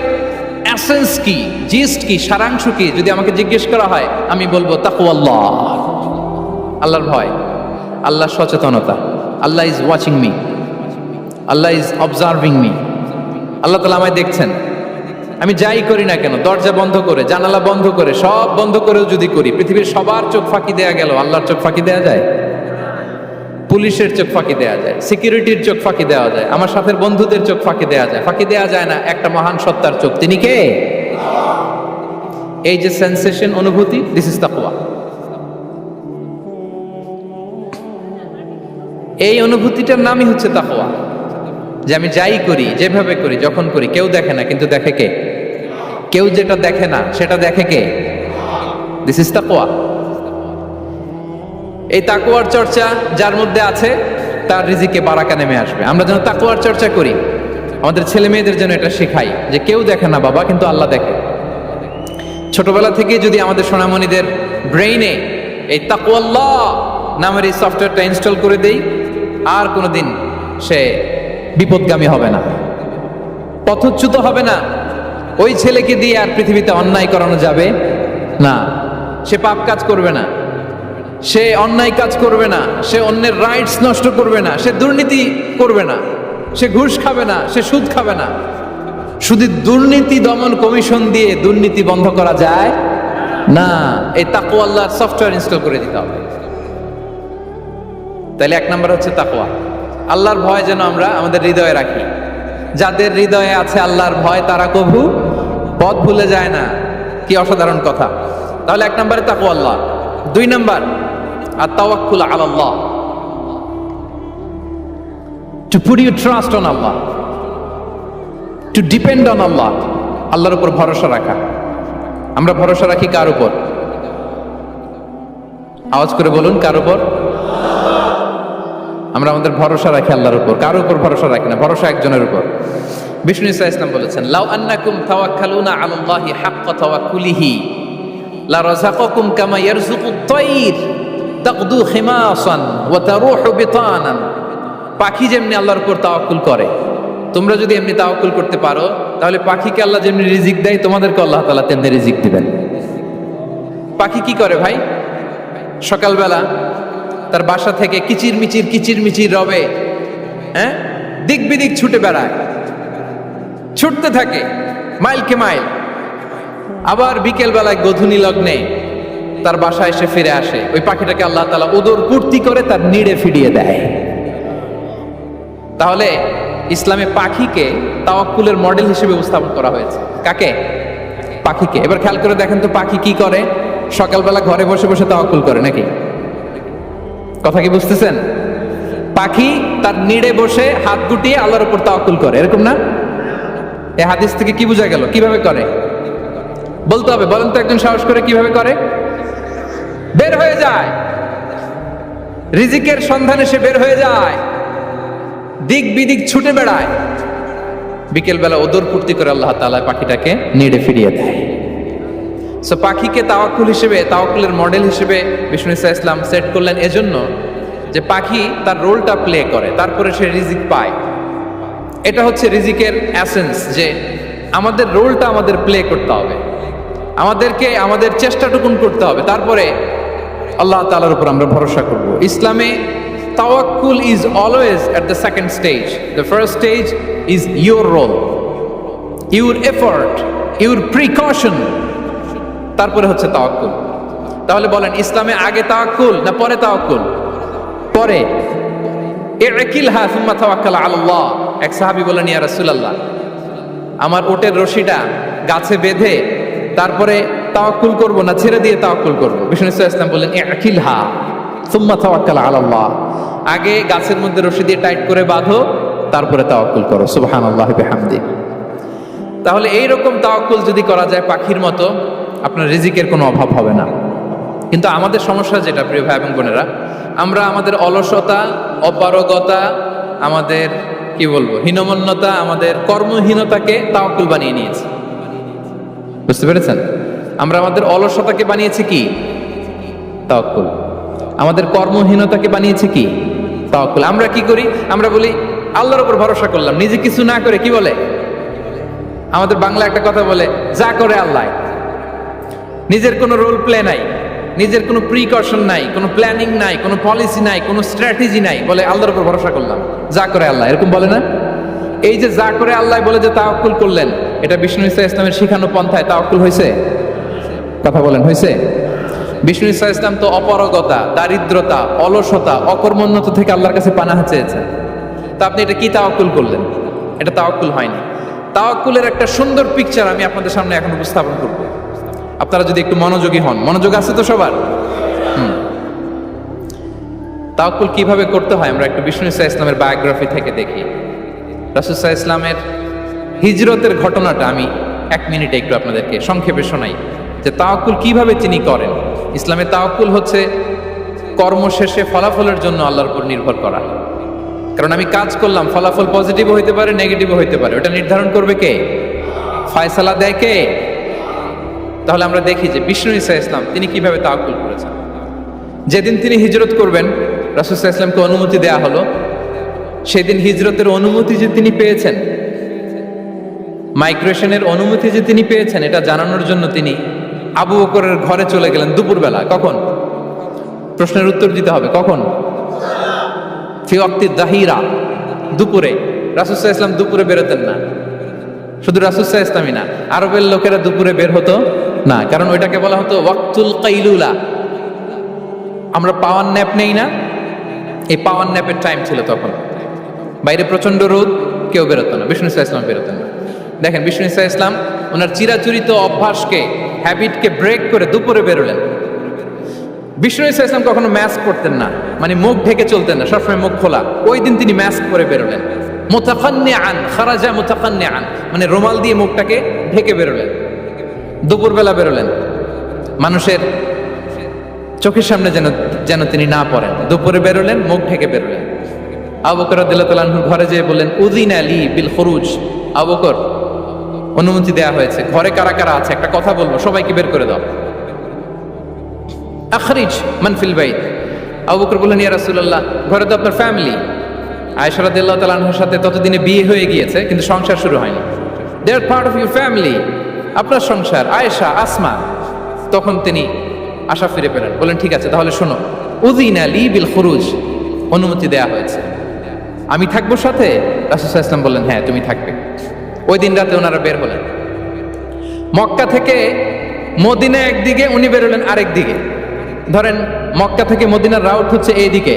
এসেন্স কি, জিস্ট কি, সারাংশ কি যদি আমাকে জিজ্ঞেস করা হয়, আমি বলবো তাকওয়াল্লাহ, আল্লাহর ভয়, আল্লাহর সচেতনতা। Allah is watching me, Allah is observing me. Allah তাআলা আমায় দেখছেন, আমি যাই করি না কেন, দরজা বন্ধ করে, জানালা বন্ধ করে, সব বন্ধ করেও যদি করি, পৃথিবীর সবার চোখ ফাঁকি দেয়া গেল, আল্লাহর চোখ ফাঁকি দেয়া যায়? পুলিশের চোখ ফাঁকি দেয়া যায়, সিকিউরিটির চোখ ফাঁকি দেওয়া যায়, আমার সাথের বন্ধুদের চোখ ফাঁকি দেওয়া যায়, ফাঁকি দেওয়া যায় না একটা মহান সত্তার চোখ। তিনি কে? এই যে সেন্সেশন, অনুভূতি, দিস ইজ তাকওয়া। এই অনুভূতিটার নামই হচ্ছে তাকওয়া, যে আমি যাই করি, যেভাবে করি, যখন করি, কেউ দেখে না, কিন্তু দেখে কে? কেউ যেটা দেখে না সেটা দেখে কে? দিস ইজ তাকওয়া। এই তাকওয়ার চর্চা যার মধ্যে আছে, তার রিজিকে বারাকা নেমে আসবে। আমরা যেন তাকওয়ার চর্চা করি, আমাদের ছেলে মেয়েদের জন্য এটা শেখাই যে কেউ দেখে না বাবা, কিন্তু আল্লাহ দেখে। ছোটবেলা থেকে যদি আমাদের সোনামণিদের ব্রেইনে এই তাকওয়াল্লাহ নামের এই সফটওয়্যারটা ইনস্টল করে দেই, আর কোনোদিন সে বিপদগামী হবে না, পথচ্যুত হবে না। ওই ছেলেকে দিয়ে আর পৃথিবীতে অন্যায় করানো যাবে না, সে পাপ কাজ করবে না, সে অন্যায় কাজ করবে না, সে অন্যের রাইটস নষ্ট করবে না, সে দুর্নীতি করবে না, সে ঘুষ খাবে না, সে সুদ খাবে না। শুধু দুর্নীতি দমন কমিশন দিয়ে দুর্নীতি বন্ধ করা যায় না, এই তাকওয়া আল্লাহর সফটওয়্যার ইনস্টল করে দিতে হবে। তাহলে এক নাম্বার হচ্ছে তাকওয়া, আল্লাহর ভয় যেন আমরা আমাদের হৃদয়ে রাখি। যাদের হৃদয়ে আছে আল্লাহর ভয়, তারা কভু পথ ভুলে যায় না। কি অসাধারণ কথা! তাহলে এক নম্বরে তাকওয়া আল্লাহ। দুই number আত-তাওয়াক্কুল আলাল্লাহ, to put your trust on Allah, to depend on Allah, আল্লাহর উপর ভরসা রাখা। আমরা ভরসা রাখি কার উপর? আওয়াজ করে বলুন, কার উপর? আমরা আমাদের ভরসা রাখি আল্লাহর উপর, কার উপর ভরসা রাখি না, ভরসা একজনের উপর। বিষ্ণু ইসা ইসলাম বলেছেন, লাউ আন্নাকুম তাওয়াক্কালুনা আলাল্লাহি হাক্কা তাওয়াক্কুলিহি লা রাযাকাকুম কামা ইয়ারযুকুত তায়র তাকদু খিমাসান ওয়া তারুহু বিতানান। পাখি যেমনি আল্লাহর উপর তাওয়াক্কুল করে, তোমরা যদি এমনি তাওয়াক্কুল করতে পারো, তাহলে পাখিকে আল্লাহ যেমনি রিজিক দেয়, তোমাদেরকে আল্লাহ তাআলা তেমনি রিজিক দিবেন। পাখি কি করে ভাই? সকালবেলা তার বাসা থেকে কিচিরমিচির রবে, হ্যাঁ, দিক বিদিক ছুটে বেড়ায়, ছুটতে থাকে মাইলকে মাইল। আবার বিকেল বেলায় গোধূলি লগ্নে তার বাসায় এসে ফিরে আসে। ওই পাখিটাকে আল্লাহ তাআলা উদর পূর্তি করে তার নিড়ে ফিরিয়ে দেয়। তাহলে ইসলামে পাখিকে তাওয়াক্কুলের মডেল হিসেবে উপস্থাপন করা হয়েছে। কাকে? পাখিকে। এবার খেয়াল করে দেখেন তো, পাখি কি করে? সকালবেলা ঘরে বসে বসে তাওয়াক্কুল করে নাকি? কথা কি বুঝতেছেন? পাখি তার নিড়ে বসে হাত গুটিয়ে আল্লাহর উপর তাওয়াক্কুল করে, এরকম না? এই হাদিস থেকে কি বোঝা গেল? কিভাবে করে বলতে হবে, বলেন তো একজন সাহস করে কিভাবে করে? বের হয়ে যায়, রিজিকের সন্ধানে সে বের হয়ে যায়, দিক বিদিক ছুটে বেড়ায়, বিকেলবেলা ওদর ফুর্তি করে আল্লাহ তাআলা পাখিটাকে নেড়ে ফিরিয়ে দেয়। সো পাখিকে তাওয়াক্কুল হিসেবে, তাওয়াক্কুলের মডেল হিসেবে বিষ্ণু ইসা ইসলাম সেট করলেন এজন্য যে পাখি তার রোলটা প্লে করে, তারপরে সে রিজিক পায়। এটা হচ্ছে রিজিকের এসেন্স, যে আমাদের রোলটা আমাদের প্লে করতে হবে, আমাদেরকে আমাদের চেষ্টাটুকুন করতে হবে, তারপরে আল্লাহ তাআলার উপর আমরা ভরসা করব। ইসলামে তাওয়াক্কুল is always at the second stage. The first stage is your role, your effort, your precaution, তারপরে হচ্ছে তাওয়াক্কুল। তাহলে বলেন, ইসলামে আগে তাওয়াক্কুল না পরে তাওয়াক্কুল? পরে। ইকিলহা সুম্মা তাওয়াক্কাল আলাল্লাহ। এক সাহাবী বলেন, ইয়া রাসূলুল্লাহ, আমার ওটের রশিটা গাছে বেঁধে তারপরে তাওয়াক্কুল করব না ছেড়ে দিয়ে তাওয়াক্কুল করব? বিষ্ণু ইসলাম বললেন, ইকিলহা সুম্মা তাওয়াক্কাল আলাল্লাহ। আগে গাছের মধ্যে রশি দিয়ে টাইট করে বাঁধো, তারপরে তাওয়াক্কুল করো। সুবহানাল্লাহি বিহামদি। তাহলে এইরকম তাওয়াক্কুল যদি করা যায় পাখির মতো, আপনার রিজিকের কোনো অভাব হবে না। কিন্তু আমাদের সমস্যা যেটা, প্রিয় ভাই এবং বোনেরা, আমরা আমাদের অলসতা, অপারগতা, আমাদের কি বলবো হীনমন্যতা, আমাদের কর্মহীনতাকে তাওয়াক্কুল বানিয়ে নিয়েছি। বুঝতে পেরেছেন? আমরা আমাদের অলসতাকে বানিয়েছি কি? তাওয়াক্কুল। আমাদের কর্মহীনতাকে বানিয়েছি কি? তাওয়াক্কুল। আমরা কি করি? আমরা বলি আল্লাহর উপর ভরসা করলাম, নিজে কিছু না করে। কি বলে আমাদের বাংলা একটা কথা বলে, যা করে আল্লাহ। নিজের কোনো রোল প্লে নাই, নিজের কোনো প্রিকশন নাই, কোনো প্ল্যানিং নাই, কোনো পলিসি নাই, কোনো স্ট্র্যাটেজি নাই, বলে আল্লাহর উপর ভরসা করলাম, যা করে আল্লাহ। এরকম বলে না? এই যে যা করে আল্লাহ বলে যে তাওয়াক্কুল করলেন, এটা বিষ্ণু ইসা ইসলামের শিখানো পন্থায় তাওয়াক্কুল হয়েছে? কথা বলেন, হয়েছে? বিষ্ণু ইসা ইসলাম তো অপারগতা, দারিদ্রতা, অলসতা, অকর্মণ্যতা থেকে আল্লাহর কাছে পানাহ চেয়েছেন। তা আপনি এটা কি তাওয়াক্কুল করলেন? এটা তাওয়াক্কুল হয়নি। তাওয়াক্কুলের একটা সুন্দর পিকচার আমি আপনাদের সামনে এখন উপস্থাপন করব, আপনারা যদি একটু মনোযোগী হন। মনোযোগ আছে তো সবার? তাওয়াক্কুল কিভাবে করতে হয় আমরা একটু বিষ্ণু ইসা ইসলামের বায়োগ্রাফি থেকে দেখি। রাসূল সাল্লাল্লাহু আলাইহি ওয়াসাল্লামের হিজরতের ঘটনাটা আমি 1 মিনিটে একটু আপনাদেরকে সংক্ষেপে শোনাই, যে তাওয়াক্কুল কিভাবে তিনি করেন। ইসলামে তাওয়াক্কুল হচ্ছে কর্ম শেষে ফলাফলের জন্য আল্লাহর উপর নির্ভর করা। কারণ আমি কাজ করলাম, ফলাফল পজিটিভও হইতে পারে, নেগেটিভও হইতে পারে, ওটা নির্ধারণ করবে কে? ফয়সালা দেয় কে? তাহলে আমরা দেখি যে বিষ্ণু ইসা ইসলাম তিনি কিভাবে তাওয়াক্কুল করেছেন। যেদিন তিনি হিজরত করবেন, রাসূল সাল্লাল্লাহু আলাইহি ওয়াসাল্লামকে অনুমতি দেয়া হলো, সেদিন হিজরতের অনুমতি যে তিনি পেয়েছেন, মাইগ্রেশনের অনুমতি যে তিনি পেয়েছেন, এটা জানানোর জন্য তিনি আবু বকরের ঘরে চলে গেলেন দুপুরবেলা। কখন? প্রশ্নের উত্তর দিতে হবে, কখন? ফি ওয়াক্তি যাহিরা, দুপুরে। রাসূল সাল্লাল্লাহু আলাইহি ওয়াসাল্লাম দুপুরে বেরোতেন না। শুধু রাসূল সাল্লাল্লাহু আলাইহি ওয়াসাল্লামই না, আরবের লোকেরা দুপুরে বের হতো না, কারণ ওইটাকে বলা হতো ওয়াক্তুল কাইলুলা। আমরা পাওয়ার ন্যাপ নেই না, এই পাওয়ার ন্যাপের টাইম ছিল তখন। বাইরে প্রচন্ড রোদ, কেউ বেরোতো না, বিষ্ণু ইসা ইসলাম বেরোতেন না। দেখেন, বিষ্ণু ইসা ইসলাম ওনার চিরাচরিত অভ্যাসকে, হ্যাবিটকে ব্রেক করে দুপুরে বেরোলেন। বিষ্ণু ইসা ইসলাম কখনো মাস্ক পরতেন না, মানে মুখ ঢেকে চলতেন না, সবসময় মুখ খোলা। ওই দিন তিনি মাস্ক পরে বেরোলেন। মুতাকান্নিআন, খারাজা মুতাকান্নিআন, মানে রুমাল দিয়ে মুখটাকে ঢেকে বেরোলেন। দুপুরবেলা বেরোলেন, মানুষের চোখের সামনে যেন তিনি না পড়েন। দুপুরে বেরোলেন, মুখ ঢেকে বেরোলেন। আবু বকর রাদিয়াল্লাহু তাআলা আনহুর ঘরে যেয়ে বললেন, উযিনা লি বিল খুরুজ। আবু বকর, অনুমতি দেয়া হয়েছে, ঘরে কারা কারা আছে একটা কথা বলবো, সবাইকে বের করে দাও। আখরিজ মান ফিল বাইত। আবু বকর বললেন, ইয়া রাসূলুল্লাহ, ঘরে তো আপনার ফ্যামিলি। আয়েশা রাদিয়াল্লাহু তাআলা আনহার সাথে ততদিনে বিয়ে হয়ে গিয়েছে, কিন্তু সংসার শুরু হয়নি। দে আর পার্ট অফ ইউর ফ্যামিলি, আপনার সংসার, আয়েশা, আসমা। তখন তিনি আশা ফিরে পেলেন, বলেন ঠিক আছে, তাহলে শোনো, উযিনা লি বিল খুরুজ, অনুমতি দেয়া হয়েছে, আমি থাকবো সাথে? রাসূল সাল্লাল্লাহু আলাইহি ওয়াসাল্লাম বললেন, হ্যাঁ তুমি থাকবে। ওই দিন রাতে ওনারা বের হলেন। মক্কা থেকে মদিনা একদিকে, উনি বেরোলেন আরেক দিকে। ধরেন মক্কা থেকে মদিনার রাউট হচ্ছে এইদিকে,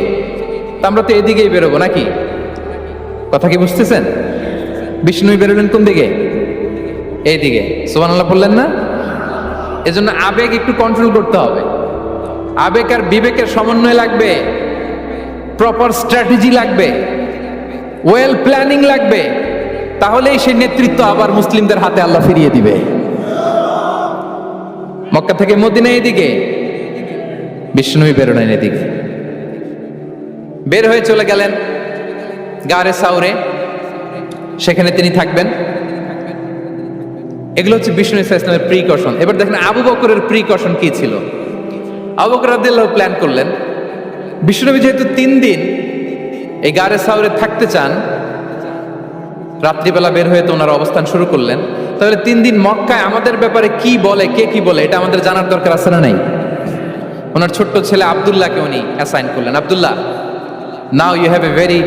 তা আমরা তো এদিকেই বেরোবো নাকি? কথা কি বুঝতেছেন? বিষ্ণু বেরোলেন কোন দিকে? এইদিকে। সুবহানাল্লাহ বললেন না? এজন্য আবেগ একটু কন্ট্রোল করতে হবে। আবেগ আর বিবেকের সমন্বয় লাগবে, প্রপার স্ট্র্যাটেজি লাগবে, ওয়েল প্ল্যানিং লাগবে। তাহলেই সেই নেতৃত্ব আবার মুসলিমদের হাতে আল্লাহ ফিরিয়ে দিবে। মক্কা থেকে মদিনা এদিকে, বিষ্ণুই বেরোলেন এদিকে, বের হয়ে চলে গেলেন গারে সাউরে, সেখানে তিনি থাকবেন। এগুলো হচ্ছে বিষ্ণু ইসলামের প্রিকশন। এবার দেখেন আবু বকরের প্রিকশন কি ছিল। আবু বকর রাদিয়াল্লাহু প্ল্যান করলেন, বিষ্ণুনবী যেহেতু 3 দিন এই গারে সাউরে থাকতে চান, রাত্রিবেলা বের হয়ে তো ওনারা অবস্থান শুরু করলেন, তাহলে 3 দিন মক্কায় আমাদের ব্যাপারে কি বলে, কে কি বলে, এটা আমাদের জানার দরকার আছে না নাই? ওনার ছোট্ট ছেলে আব্দুল্লাহকে উনি অ্যাসাইন করলেন। আব্দুল্লাহ, now you have a very,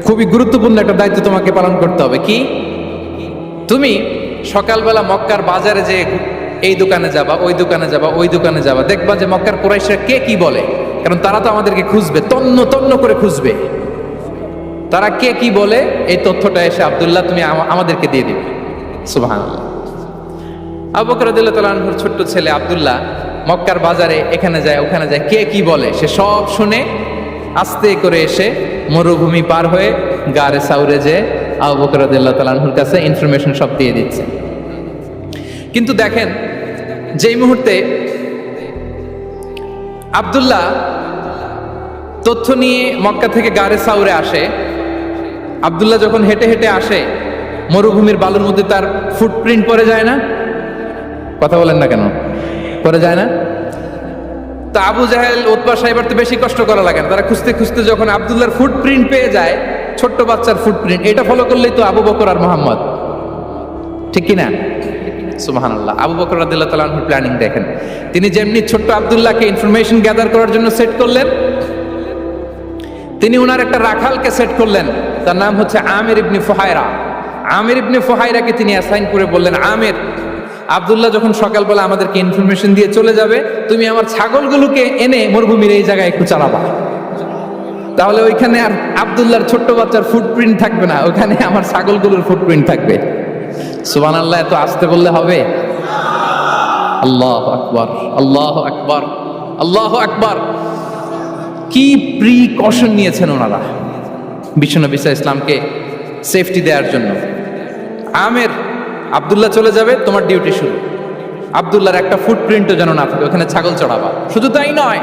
খুবই গুরুত্বপূর্ণ একটা দায়িত্ব তোমাকে পালন করতে হবে। কি? তুমি সকালবেলা মক্কার বাজারে যে এই দোকানে যাবা, ওই দোকানে যাবা, ওই দোকানে যাবা, দেখবা যে মক্কার কুরাইশরা কে কি বলে, কারণ তারা তো আমাদেরকে খুঁজবে, তন্ন তন্ন করে খুঁজবে। তারা কে কি বলে এই তথ্যটা এসে আব্দুল্লাহ তুমি আমাদেরকে দিয়ে দিবে। সুবহানাল্লাহ। আবু বকর রাদিয়াল্লাহু তাআলা আনহুর ছোট্ট ছেলে আব্দুল্লাহ মক্কার বাজারে এখানে যায় ওখানে যায়, কে কি বলে সে সব শুনে আস্তে করে এসে মরুভূমি পার হয়ে গারে সাউরে যে আবু বকর রাদিয়াল্লাহু তাআলা আনহুর কাছে ইনফরমেশন সব দিয়ে দিচ্ছে। কিন্তু দেখেন, যেই মুহূর্তে আব্দুল্লাহ তথ্য নিয়ে মক্কা থেকে গারে সাউরে আসে, আব্দুল্লাহ যখন হেঁটে হেঁটে আসে, মরুভূমির বালুর মধ্যে তার ফুটপ্রিন্ট পড়ে যায় না? কথা বলেন না কেন? পড়ে যায় না? তো আবু জাহেল, উতবা সাহেবের তো বেশি কষ্ট করা লাগে না, তারা খুঁজতে খুঁজতে যখন আব্দুল্লাহর ফুটপ্রিন্ট পেয়ে যায়, ছোট্ট বাচ্চার ফুটপ্রিন্ট, এটা ফলো করলেই তো আবু বকর আর মোহাম্মদ, ঠিক কিনা? সুবহানাল্লাহ। আবু বকর রাদিয়াল্লাহু তাআলা আনহুর প্ল্যানিং দেখেন, তিনি যেমনি ছোট্ট আব্দুল্লাহকে ইনফরমেশন গ্যাদার করার জন্য সেট করলেন, তিনি ওনার একটা রাখালকে সেট করলেন, তার নাম হচ্ছে আমির ইবনে ফুহায়রা। আমির ইবনে ফুহায়রাকে তিনি অ্যাসাইন করে বললেন, আমির, আব্দুল্লাহ যখন সকালবেলা আমাদেরকে ইনফরমেশন দিয়ে চলে যাবে, তুমি আমার ছাগলগুলোকে এনে মরুভূমির এই জায়গায় একটু চালাবা, তাহলে ওইখানে আর আব্দুল্লাহর ছোট্ট বাচ্চার ফুটপ্রিন্ট থাকবে না, ওখানে আমার ছাগলগুলোর ফুটপ্রিন্ট থাকবে। সুবহানাল্লাহ। এত আসতে বললে হবে? আল্লাহু আকবার, আল্লাহু আকবার, আল্লাহু আকবার। কি প্রিকশন নিয়েছেন ওনারা বিশ্বনবী সাল্লাল্লাহু আলাইহি ইসলামকে সেফটি দেওয়ার জন্য। আমের, আব্দুল্লাহ চলে যাবে, তোমার ডিউটি শুরু, আব্দুল্লাহর একটা ফুটপ্রিন্টও যেন না থাকে, ওখানে ছাগল চড়াবা। শুধু তাই নয়,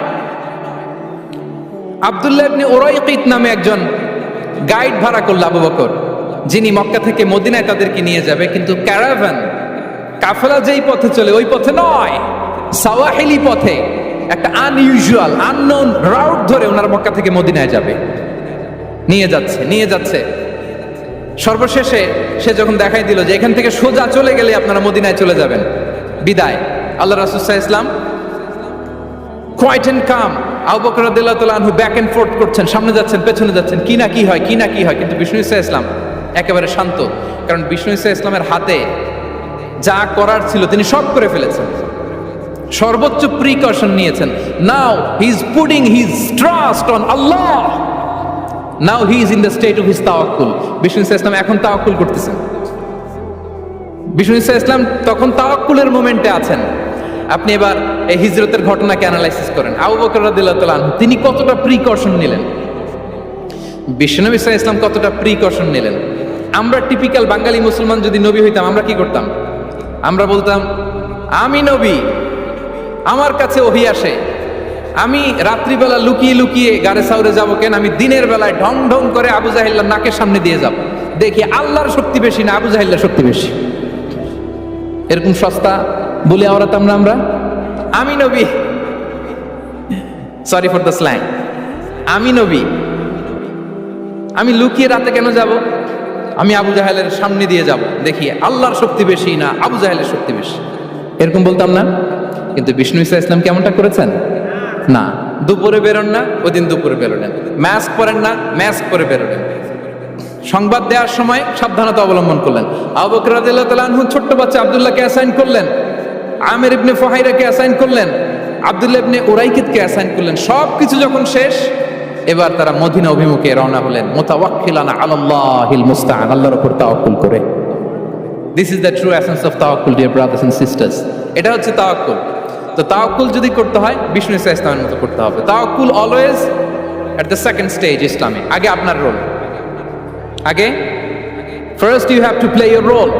আব্দুল্লাহ ইবনে উরাইকিত নামে একজন গাইড ভাড়া করল আবু বকর, যিনি মক্কা থেকে মদিনায় তাদেরকে নিয়ে যাবে, কিন্তু ক্যারাভান, কাফেলা যেই পথে চলে ওই পথে নয়, সাওয়াহিলি পথে, একটা আনইউজুয়াল আননোন রাউট ধরে ওনারা মক্কা থেকে মদিনায় যাবে। নিয়ে যাচ্ছে সর্বশেষে সে যখন দেখাই দিল যে এখান থেকে সোজা চলে গেলে আপনারা মদিনায় চলে যাবেন, বিদায়। আল্লাহ রাসূল সাল্লাল্লাহু আলাইহি ওয়াসাল্লাম কোয়াইট এন্ড কাম, আবু বকর রাদিয়াল্লাহু তাআলা আনহু ব্যাক এন্ড ফোর্থ করছেন, সামনে যাচ্ছেন, পেছনে যাচ্ছেন, কি না কি হয়, কিন্তু বিষ্ণু সাল্লাল্লাহু আলাইহি ওয়াসাল্লাম একেবারে শান্ত, কারণ বিষ্ণু সাল্লাল্লাহু আলাইহি ওয়াসাল্লামের হাতে যা করার ছিল তিনি সব করে ফেলেছেন, সর্বোচ্চ প্রিকশন নিয়েছেন। Now he is putting his trust on Allah, now he is in the state of his তাওয়াক্কুল। বিষ্ণু সাল্লাল্লাহু আলাইহি ওয়াসাল্লাম এখন তাওয়াক্কুল করতেছেন, বিষ্ণু সাল্লাল্লাহু আলাইহি ওয়াসাল্লাম তখন তাওয়াক্কুলের মোমেন্টে আছেন। আপনি এবার এই হিজরতের ঘটনাকে অ্যানালাইসিস করেন, আবু বকর রাদিয়াল্লাহু তাআলা আনহু তিনি কতটা প্রিকশন নিলেন, বিশ্বনবী সাল্লাল্লাহু আলাইহি ওয়াসাল্লাম কতটা প্রিকশন নিলেন। আমরা টিপিক্যাল বাঙালি মুসলমান যদি নবী হইতাম, আমরা কি করতাম? আমরা বলতাম, আমি নবী, আমার কাছে ওহী আসে, আমি রাত্রিবেলা লুকিয়ে লুকিয়ে গারে সাউরে যাবো কেন, আমি দিনের বেলায় ঢং ঢং করে আবু জাহিল্লার নাকের সামনে দিয়ে যাব, দেখি আল্লাহর শক্তি বেশি না আবু জাহিল্লার শক্তি বেশি। এরকম সস্তা বলে আওড়াতাম না আমরা? আমি নবী, সরি ফর দ্য স্ল্যাং, আমি নবী, আমি লুকিয়ে রাতে কেন যাব, আমি আবু জাহেলের সামনে দিয়ে যাব, দেখি আল্লাহর শক্তি বেশি না আবু জাহেলের শক্তি বেশি, এরকম বলতাম না? কিন্তু বিষ্ণু ঈসা ইসলাম কেমনটা করেছেন? না, দুপুরে বেরোন না, ওই দিন দুপুরে বেরোলেন, মাস্ক পরেন না, মাস্ক পরে বেরোলেন, সংবাদ দেওয়ার সময় সাবধানতা অবলম্বন করলেন। আবু বকর রাদিয়াল্লাহু তাআলা আনহু ছোট্ট বাচ্চা আব্দুল্লাহকে অ্যাসাইন করলেন, আমির ইবনে ফুহাইরাকে অ্যাসাইন করলেন, আব্দুল্লাহ ইবনে উরাইকিতকে অ্যাসাইন করলেন। সবকিছু যখন শেষ, এবার তারা মদিনা অভিমুখে রওনা হলেন, মুতাওয়াক্কিলানা আলাল্লাহিল মুস্তাআন, আল্লাহর উপর তাওয়াক্কুল করে। This is the true essence of তাওয়াক্কুল, ডিয়ার ব্রাদার্স এন্ড সিস্টার্স। এটা হচ্ছে তাওয়াক্কুল। তো তাওয়াক্কুল যদি করতে হয় বিষ্ণু ঈসা ইসলামের মতো করতে হবে। তাওয়াক্কুল always at the second stage ইসলামে। আগে আপনার রোল, আগে first you have to play your role,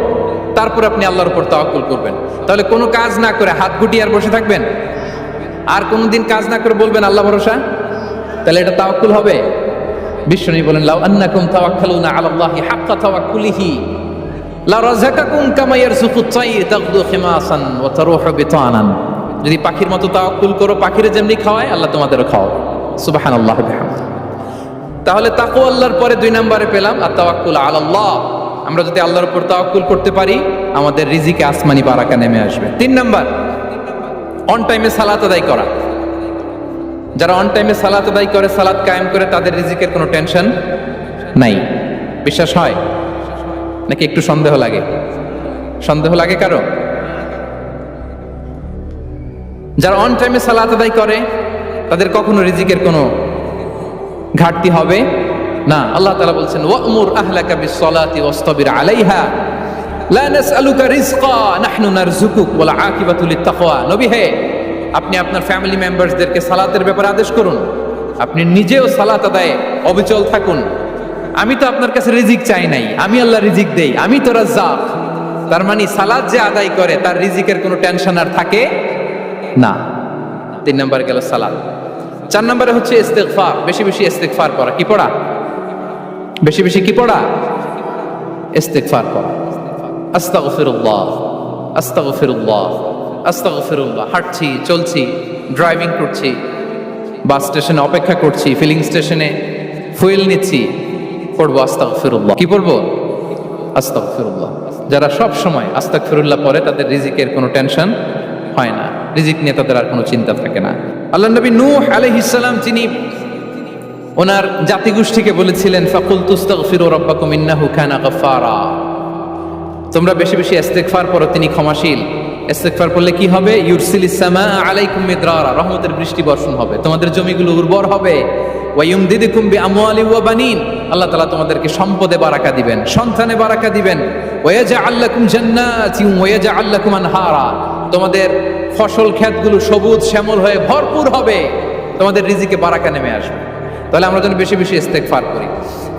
তারপর আপনি আল্লাহর উপর তাওয়াক্কুল করবেন। তাহলে কোনো কাজ না করে হাত গুটিয়ে আর বসে থাকবেন, আর কোনোদিন কাজ না করে বলবেন আল্লাহ ভরসা, তাহলে এটা তাওয়াক্কুল হবে? বিশ্বনবী বলেন, লাউ আন্নাকুম তাওয়াক্কালুনা আলাল্লাহি হাক্কা তাওয়াক্কুলিহি লা রাযাকাকুম কামা ইয়ারযুকুত তাইর তাগদু খিমাসান ওয়া তারুহু বিতানান। যদি পাখির মতো তাওয়াক্কুল করো, পাখিরে যেমনি খাওয়ায় আল্লাহ তোমাদেরও খাওয়াবে। সুবহানাল্লাহ ওয়া বিহামদিহি। তাহলে তাকওয়া আল্লাহর পরে 2 নম্বরে পেলাম আর তাওয়াক্কুল আলাল্লাহ। আমরা যদি আল্লাহর উপর তাওয়াক্কুল করতে পারি, আমাদের রিজিকে আসমানি বারাকা নেমে আসবে। 3 নাম্বার, অন টাইমে সালাত আদায় করা। যারা অন টাইমে সালাত আদায় করে, সালাত কায়েম করে, তাদের রিজিকের কোনো টেনশন নাই। বিশ্বাস হয় নাকি একটু সন্দেহ লাগে? সন্দেহ লাগে কারো? যারা অন টাইমে সালাত আদায় করে তাদের কখনো রিজিকের কোনো ঘাটতি হবে না। আল্লাহ তাআলা বলছেন, ওয়া'মুর আহলাকা বিস-সালাতি ওয়াসতাবির আলাইহা লা নাসআলুকা রিজকা নাহনু নারযুকুক ওয়াল আকিবাতু লিত-তাকওয়া। নবী হে, আপনি আপনার ফ্যামিলি মেম্বারসদেরকে সালাতের ব্যাপারে আদেশ করুন, আপনি নিজেও সালাত আদায়ে অবিচল থাকুন। আমি তো আপনার কাছে রিজিক চাই নাই, আমি আল্লাহ রিজিক দেই, আমি তো রাজ্জাক। তার মানে সালাত যে আদায় করে তার রিজিকের কোনো টেনশন আর থাকে না। 3 নম্বরে গেল সালাত। 4 নম্বরে হচ্ছে ইস্তিগফার, বেশি বেশি ইস্তিগফার করা। কি পড়া? বেশি বেশি কি পড়া? ইস্তিগফার করা। আস্তাগফিরুল্লাহ, আস্তাগফিরুল্লাহ, আস্তাগফিরুল্লাহ। হাঁটছি, চলছি, ড্রাইভিং করছি, বাস স্টেশনে অপেক্ষা করছি, ফিলিং স্টেশনে ফুয়েল নিচ্ছি, পড়বো আস্তাগফিরুল্লাহ। কি পড়বো? আস্তাগফিরুল্লাহ। যারা সব সময় আস্তাগফিরুল্লাহ পড়ে তাদের রিজিকের কোনো টেনশন হয় না, রিজিক নিয়ে তাদের আর কোনো চিন্তা থাকে না। আল্লাহ নবী নূহ আলাইহিস সালাম, তিনি ওনার জাতিগোষ্ঠীকে বলেছিলেন, ফাকুলতু আস্তাগফিরু রাব্বাকুম ইন্নাহু কানা গাফফারা। তোমরা বেশি বেশি ইস্তিগফার করো, তিনি ক্ষমাশীল। ইস্তিগফার করলে কি হবে? ইউরসিলিস সামাআ আলাইকুম মিদরারা, রহমতের বৃষ্টি বর্ষণ হবে, তোমাদের জমিগুলো উর্বর হবে। ওয়া ইউমদিদুকুম বিআমওয়ালি ওয়া বানিন, আল্লাহ তাআলা তোমাদেরকে সম্পদে বারাকা দিবেন, সন্তানে বারাকা দিবেন। ওয়া ইয়াজআল লাকুম জান্নাতিন ওয়া ইয়াজআল লাকুম আনহারা, তোমাদের ফসল ক্ষেতগুলো সবুজ শ্যামল হয়ে ভরপুর হবে, তোমাদের রিজিকে বারাকা নেমে আসবে। তাহলে আমরা যেন বেশি বেশি ইস্তিগফার করি।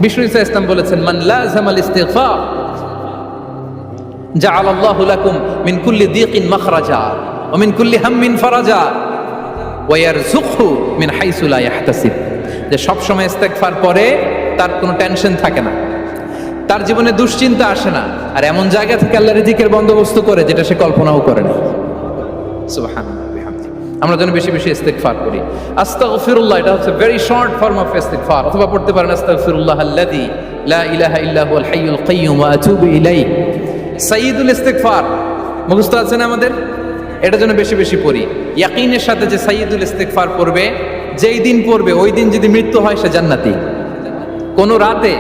বিষ্ণু ইসা ইসলাম বলেছেন, মান লাযামাল ইস্তিগফার জাআলাল্লাহু লাকুম মিন কুল্লি দিকিন মাখরাজা ওয়া মিন কুল্লি হাম্মিন ফারাজা ওয়া ইয়ারযুকহু মিন হাইসু লা ইয়াহতাসিব। যে সব সময় ইস্তিগফার করে তার কোনো টেনশন থাকে না, তার জীবনে দুশ্চিন্তা আসে না, আর এমন জায়গা থেকে আল্লাহ রিজিকের বন্দোবস্ত করে যেটা সে কল্পনাও করে না। সুবহানাল্লাহ বিহামদিহি। আমরা যেন বেশি বেশি ইস্তিগফার করি। আস্তাগফিরুল্লাহ, এটা হচ্ছে ভেরি শর্ট ফর্ম অফ ইস্তিগফার। অথবা পড়তে পারেন, আস্তাগফিরুল্লাহাল্লাযী লা ইলাহা ইল্লা হুয়াল হাইয়ুল কাইয়্যুম ওয়া আতুবু ইলাইহি। সাইয়্যিদুল ইস্তিগফার মুখস্থ আছে না আমাদের? এটা যেন বেশি বেশি পড়ি। ইয়াকিনের সাথে যে সাইয়্যিদুল ইস্তিগফার পড়বে, যেই দিন পড়বে ওই দিন যদি মৃত্যু হয় সে জান্নাতি। কোন রাতে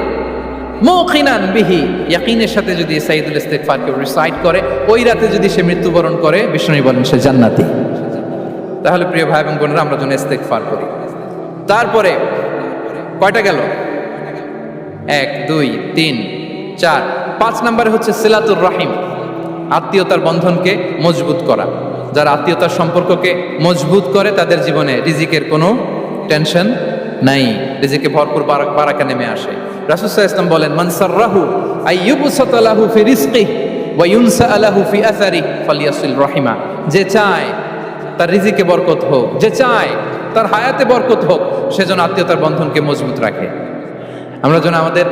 মুকিনান বিহি, ইয়াকিনের সাথে যদি সাইয়্যিদুল ইস্তিগফারকে রিসাইট করে, ওই রাতে যদি সে মৃত্যুবরণ করে, বিষ্ণু বলেন সে জান্নাতি। তাহলে প্রিয় ভাই এবং বোনেরা, আমরা যেন ইস্তিগফার করি। তারপরে কয়টা গেল? 1 2 3 4 5 নম্বরে হচ্ছে সিলাতুর রাহিম, আত্মীয়তার বন্ধনকে মজবুত করা। যারা আত্মীয়তার সম্পর্ককে মজবুত করে তাদের জীবনে রিজিকের কোনো টেনশন নাই, রিজিকে ভরপুর বারাকা নেমে আসে। রাসূল সাল্লাল্লাহু আলাইহি ওয়াসাল্লাম বলেন, মান সাররাহু আইয়ুবসাতা লাহু ফি রিজকিহি ওয়া ইউনসা লাহু ফি আসারিহি ফালিয়াসিল রাহিমা। যে চায় তার রিজিকে বরকত হোক, যে চায় তার হায়াতে বরকত হোক, সেজন্য আত্মীয়তার বন্ধনকে মজবুত রাখে। আমরা যেন আমাদের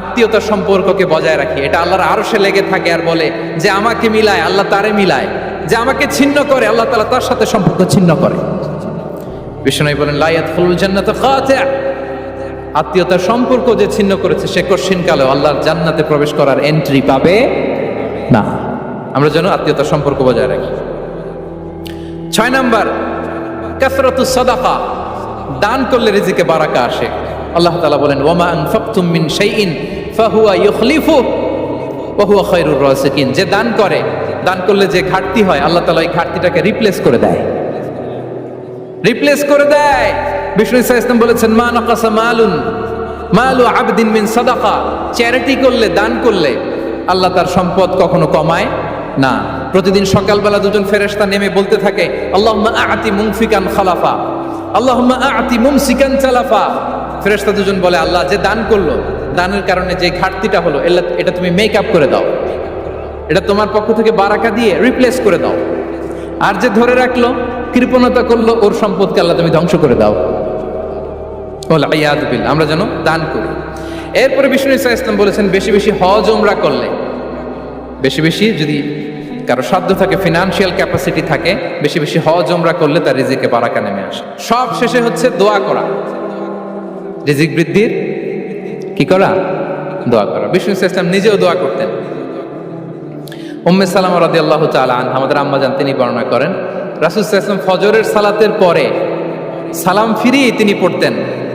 আত্মীয়তার সম্পর্ককে বজায় রাখি। এটা আল্লাহর আরশে লেগে থাকে আর বলে যে আমাকে মিলায়, আল্লাহ তারে মিলায়। যে আমাকে ছিন্ন করে, আল্লাহ তাআলা তার সাথে সম্পর্ক ছিন্ন করে। বিষ্ণু বলেন, লা ইয়াদখুলুল জান্নাতা কাতি', আত্মীয়তার সম্পর্ক যে ছিন্ন করেছে সে কঠিন কালে আল্লাহর জান্নাতে প্রবেশ করার এন্ট্রি পাবে না। আমরা যেন আত্মীয়তার সম্পর্ক বজায় রাখি। 6 নাম্বার, কাসরাতুস সাদাকা, দান করলে রিজিকে বারাকা আসে। আল্লাহ তাআলা বলেন, ওয়ামা আনফাকতুম মিন শাইইন ফাহুয়া ইউখলিফুহু ওয়া হুয়া খায়রুর রাসিকিন। যে দান করে, দান করলে যে ঘাটতি হয়, আল্লাহ তাআলা এই ঘাটতিটাকে রিপ্লেস করে দেয়, রিপ্লেস করে দেয়। বিষ্ণু ইসা ইসলাম বলেছেন, মা নাকাসা মালু আবদিন মিন সাদাকা। চ্যারিটি করলে, দান করলে আল্লাহ তার সম্পদ কখনো কমায় না। প্রতিদিন সকালবেলা 2জন ফেরেশতা নেমে বলতে থাকে, আল্লাহুম্মা আ'তি মুনফিকান খালাফা, আল্লাহুম্মা আ'তি মুমসিকান চালাফা। ফেরেশতা 2জন বলে, আল্লাহ যে দান করলো দানের কারণে যে ঘাটতিটা হলো এটা তুমি মেক আপ করে দাও, এটা তোমার পক্ষ থেকে বারাকা দিয়ে রিপ্লেস করে দাও। আর যে ধরে রাখলো, কৃপণতা করলো, ওর সম্পদকে আল্লাহ তুমি ধ্বংস করে দাও। আমরা যেন দান করি। এরপরে বিষ্ণু ইসা ইসলাম বলেছেন বেশি বেশি হজ উমরা করলে, বেশি বেশি যদি কারো সাধ্য থাকে, ফিনান্সিয়াল ক্যাপাসিটি থাকে, বেশি বেশি হজ উমরা করলে তার রিজিকে বারাকা নেমে আসে। সব শেষে হচ্ছে দোয়া করা, রিজিক বৃদ্ধির কি করা? দোয়া করা। বিষ্ণু ইসা ইসলাম নিজেও দোয়া করতেন। উম্মে সালামা রাদিয়াল্লাহু তাআলা আনহা, আমাদের আম্মা জান, তিনি বর্ণনা করেন রাসূল সাল্লাল্লাহু আলাইহি ওয়াসাল্লাম ফজরের সালাতের পরে সালাম ফিরিয়ে তিনি পড়তেন,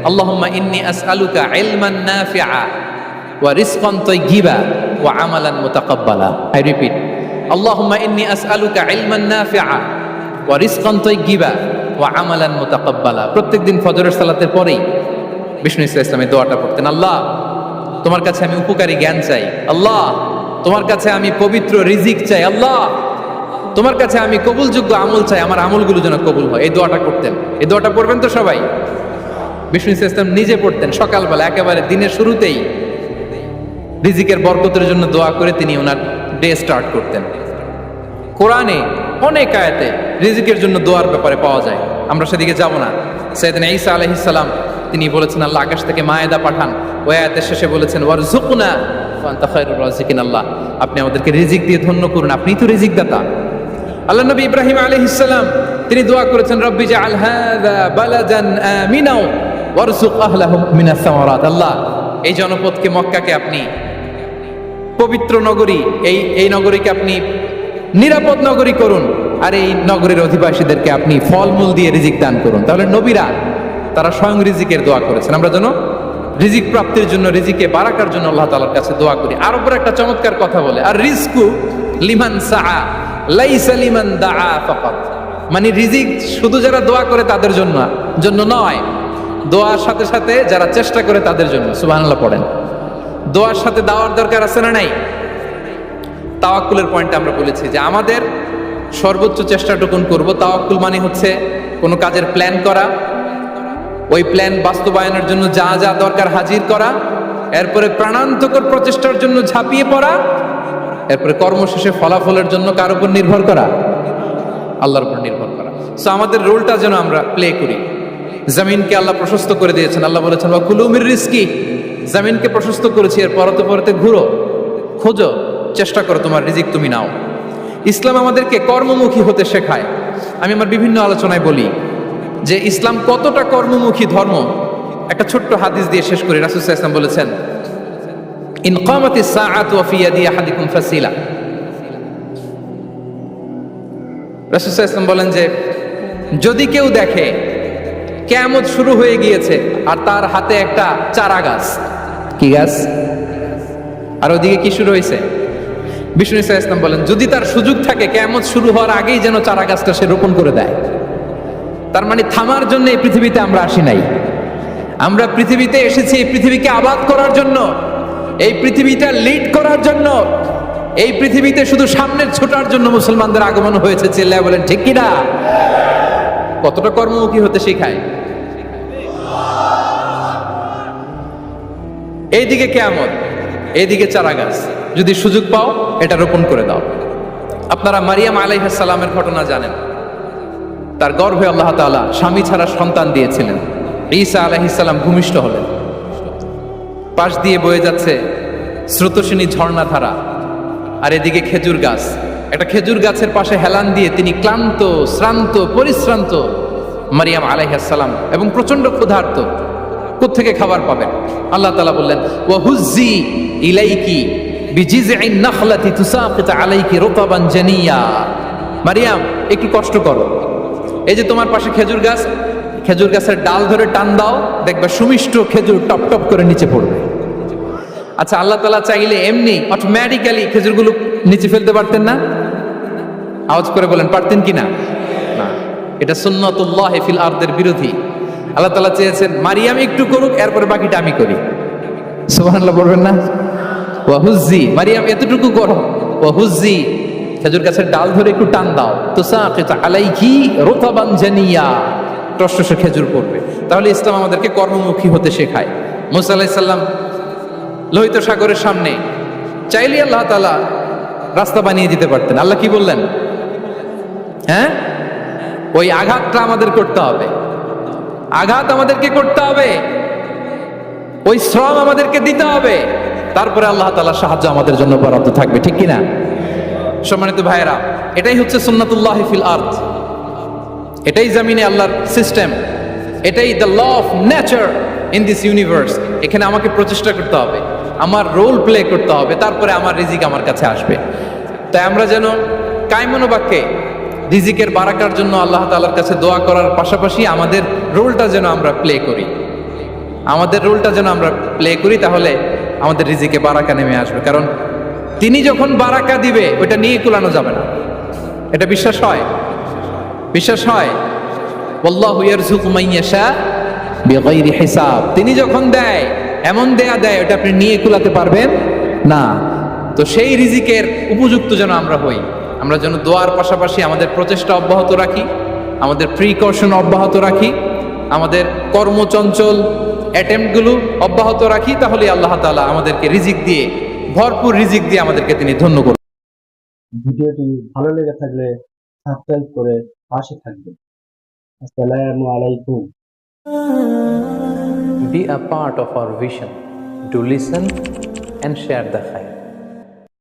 আল্লাহুম্মা ইন্নী আসআলুকা ইলমান নাফিআ ওয়া রিজকান তাইয়্যিবা ওয়া আমালান মুতাকাব্বালা। আই রিপিট, আল্লাহুম্মা ইন্নী আসআলুকা ইলমান নাফিআ ওয়া রিজকান তাইয়্যিবা ওয়া আমালান মুতাকাব্বালা। প্রত্যেকদিন ফজরের সালাতের পরেই বিষ্ণু ইসলাম এই দোয়াটা পড়তেন, আল্লাহ তোমার কাছে আমি উপকারী জ্ঞান চাই, আল্লাহ তোমার কাছে আমি পবিত্র রিজিক চাই, আল্লাহ তোমার কাছে আমি কবুলযোগ্য আমল চাই, আমার আমলগুলো যেন কবুল হয়। এই দোয়াটা করতেন। এই দোয়াটা পড়বেন তো সবাই। বিষ্ণু ইসলাম নিজে পড়তেন সকালবেলা, একেবারে দিনের শুরুতেই রিজিকের বরকতের জন্য দোয়া করে তিনি ওনার ডে স্টার্ট করতেন। কোরআনে অনেক আয়াতে রিজিকের জন্য দোয়ার ব্যাপারে পাওয়া যায়, আমরা সেদিকে যাব না। সাইয়েদনা ঈসা আলাইহিস সালাম তিনি বলেছেন আল্লাহ আকাশ থেকে মায়েদা পাঠান, ওই আয়াতের শেষে বলেছেন ওয়ারযুকনা ওয়া আনতা খায়রুর রাযিকিন, আল্লাহ আপনি আমাদেরকে রিজিক দিয়ে ধন্য করুন, আপনিই তো রিজিক দাতা। আল্লাহ নবী ইব্রাহিম আলাইহিস সালাম তিনি দোয়া করেছেন রব্বি জাআল হাযা বালাদান আমিনা ওয়ারযুক আহলাহু মিনাস সামারাত, আল্লাহ এই জনপদকে, মক্কাকে আপনি পবিত্র নগরী, এই নগরীকে আপনি নিরাপদ নগরী করুন, আর এই নগরীর অধিবাসীদেরকে আপনি ফলমূল দিয়ে রিজিক দান করুন। তাহলে নবীরা তারা স্বয়ং রিজিকের দোয়া করেছেন। আমরা যেন রিজিক প্রাপ্তির জন্য, রিজিকে বারাকার জন্য আল্লাহ তাআলার কাছে দোয়া করি। আর উপর একটা চমৎকার কথা বলে, আর রিজকু লিমান সাআ লাইসা লিমান দাআ ফাকাত, মানে রিজিক শুধু যারা দোয়া করে তাদের জন্য নয়, দোয়ার সাথে সাথে যারা চেষ্টা করে তাদের জন্য। সুবহানাল্লাহ পড়েন। দোয়ার সাথে দাওয়ার দরকার আছে না নাই? তাওয়াক্কুলের পয়েন্টে আমরা বলেছি যে আমাদের সর্বোচ্চ চেষ্টাটুকুন করব। তাওয়াক্কুল মানে হচ্ছে কোনো কাজের প্ল্যান করা, ওই প্ল্যান বাস্তবায়নের জন্য যা যা দরকার হাজির করা, এরপরে প্রাণান্তকর প্রচেষ্টার জন্য ঝাঁপিয়ে পড়া, এরপরে কর্মশেষে ফলাফলের জন্য কার উপর নির্ভর করা? আল্লাহর উপর নির্ভর করা। সো আমাদের রোলটা যেন আমরা প্লে করি। জমিনকে আল্লাহ প্রশস্ত করে দিয়েছেন, আল্লাহ বলেছেন ওয়া কুলু মির রিজকি, জমিনকে প্রশস্ত করেছি, এর পরতে পরতে ঘুরো, খোঁজো, চেষ্টা করো তোমার রিজিক তুমি নাও। ইসলাম আমাদেরকে কর্মমুখী হতে শেখায়। আমি আমার বিভিন্ন আলোচনায় বলি যে ইসলাম কতটা কর্মমুখী ধর্ম। একটা ছোট্ট হাদিস দিয়ে শেষ করি। রাসূল সাল্লাল্লাহু আলাইহি ওয়াসাল্লাম বলেছেন ইন কামাতিস সাআতু ওয়া ফি ইয়াদি আহাদিকুম ফাসিলা। রাসূল সাল্লাল্লাহু আলাইহি ওয়াসাল্লাম বলেন যে যদি কেউ দেখে কিয়ামত শুরু হয়ে গিয়েছে আর তার হাতে একটা চারা গাছ, কি গাছ? আর ওদিকে কি শুরু হয়েছে? বিষ্ণু ইসা ইসলাম বলেন যদি তার সুযোগ থাকে কিয়ামত শুরু হওয়ার আগেই যেন চারা গাছটা সে রোপণ করে দেয়। তার মানে থামার জন্য এই পৃথিবীতে আমরা আসি নাই। আমরা পৃথিবীতে এসেছি এই পৃথিবীকে আবাদ করার জন্য, এই পৃথিবীটা লিড করার জন্য, এই পৃথিবীতে শুধু সামনের ছোটার জন্য মুসলমানদের আগমন হয়েছে। চিল্লায় বলেন ঠিক কিনা? কতটা কর্মমুখী হতে শেখায়। এইদিকে কিয়ামত, এইদিকে চারা গাছ, যদি সুযোগ পাও এটা রোপণ করে দাও। আপনারা মারিয়াম আলাইহিস সালামের ঘটনা জানেন। তার গর্ভে আল্লাহ তাআলা স্বামী ছাড়া সন্তান দিয়েছিলেন। ঈসা আলাইহিস সালাম ভূমিষ্ঠ হলেন। পাশ দিয়ে বয়ে যাচ্ছে স্রোতস্বিনী ঝর্ণাধারা, আর এদিকে খেজুর গাছ। একটা খেজুর গাছের পাশে হেলান দিয়ে তিনি ক্লান্ত, শ্রান্ত, পরিশ্রান্ত মারিয়াম আলাইহিস সালাম, এবং প্রচন্ড ক্ষুধার্ত। কোত্থেকে খাবার পাবেন? আল্লাহ তাআলা বললেন ওয়া হুজ্জি ইলাইকি বিজিযইন নাখলাতি তুসাকিত আলাইকি রুতাবান জানিয়া। মারিয়াম একটু কষ্ট করো, এই যে তোমার পাশে খেজুর গাছ, খেজুর গাছের ডাল ধরে টান দাও, দেখবে সুমিষ্ট খেজুর টপ টপ করে নিচে পড়বে। আচ্ছা, আল্লাহ তাআলা চাইলে এমনি অটোমেটিক্যালি খেজুরগুলো নিচে ফেলতে পারতেন না? আওয়াজ করে বলেন পারতেন কি না? না, এটা সুন্নাতুল্লাহ ফিল আরদের বিরোধী। আল্লাহ তাআলা চেয়েছেন মারিয়াম একটু করুক, এরপরে বাকিটা আমি করি। সুবহানাল্লাহ বলবেন না? ওয়া হুজ্জি, মারিয়াম এতটুকু করো, ওয়া হুজ্জি খেজুর গাছের ডাল ধরে একটু টান দাও, তুসাকিত আলাইকি রুতাবান জানিয়া, টসটসে খেজুর পড়বে। তাহলে ইসলাম আমাদেরকে কর্মমুখী হতে শেখায়। মুসা আলাইহিস সালাম লোহিত সাগরের সামনে, চাইলে আল্লাহ তাআলা রাস্তা বানিয়ে দিতে পারতেন। আল্লাহ কি বললেন? হ্যাঁ, ওই আঘাতটা আমাদের করতে হবে, আঘাত আমাদেরকে করতে হবে, ওই শ্রম আমাদেরকে দিতে হবে, তারপরে আল্লাহ তাআলার সাহায্য আমাদের জন্য বরাদ্দ থাকবে, ঠিক কিনা? সম্মানিত ভাইয়েরা, এটাই হচ্ছে সুন্নাতুল্লাহি ফিল আরদ, এটাই জমিনে আল্লাহর সিস্টেম, এটাই the law of nature in this universe. এখানে আমাকে প্রচেষ্টা করতে হবে, আমার রোল প্লে করতে হবে, তারপরে আমার রিজিক আমার কাছে আসবে। তাই আমরা যেন কায়মনোবাক্যে রিজিকের বারাকার জন্য আল্লাহ তাআলার কাছে দোয়া করার পাশাপাশি আমাদের রোলটা যেন আমরা প্লে করি, আমাদের রোলটা যেন আমরা প্লে করি, তাহলে আমাদের রিজিকে বারাকা নেমে আসবে। কারণ তিনি যখন বারাকা দিবে ওইটা নিয়ে কুলানো যাবে না। এটা বিশ্বাস হয়? বিশ্বাস হয়? ওয়াল্লাহু ইয়ারযুকু মান ইয়াশা বিগাইরি হিসাব। তিনি যখন দেয় এমন দেয় ওটা আপনি নিয়ে কুলাতে পারবেন না। তো সেই রিজিকের উপযুক্ত যেন আমরা হই, আমরা যেন দোয়ার পাশাপাশি আমাদের প্রচেষ্টা অব্যাহত রাখি, আমাদের প্রিকশন অব্যাহত রাখি, আমাদের কর্মচঞ্চল অ্যাটেম্পটগুলো অব্যাহত রাখি, তাহলে আল্লাহ তাআলা আমাদেরকে রিজিক দিয়ে, ভরপুর রিজিক দিয়ে আমাদেরকে তিনি ধন্য করবেন। ভিডিওটি ভালো লেগে থাকলে সাবস্ক্রাইব করে পাশে থাকবেন। আসসালামু আলাইকুম। Be a part of our vision. Do listen and share the fact.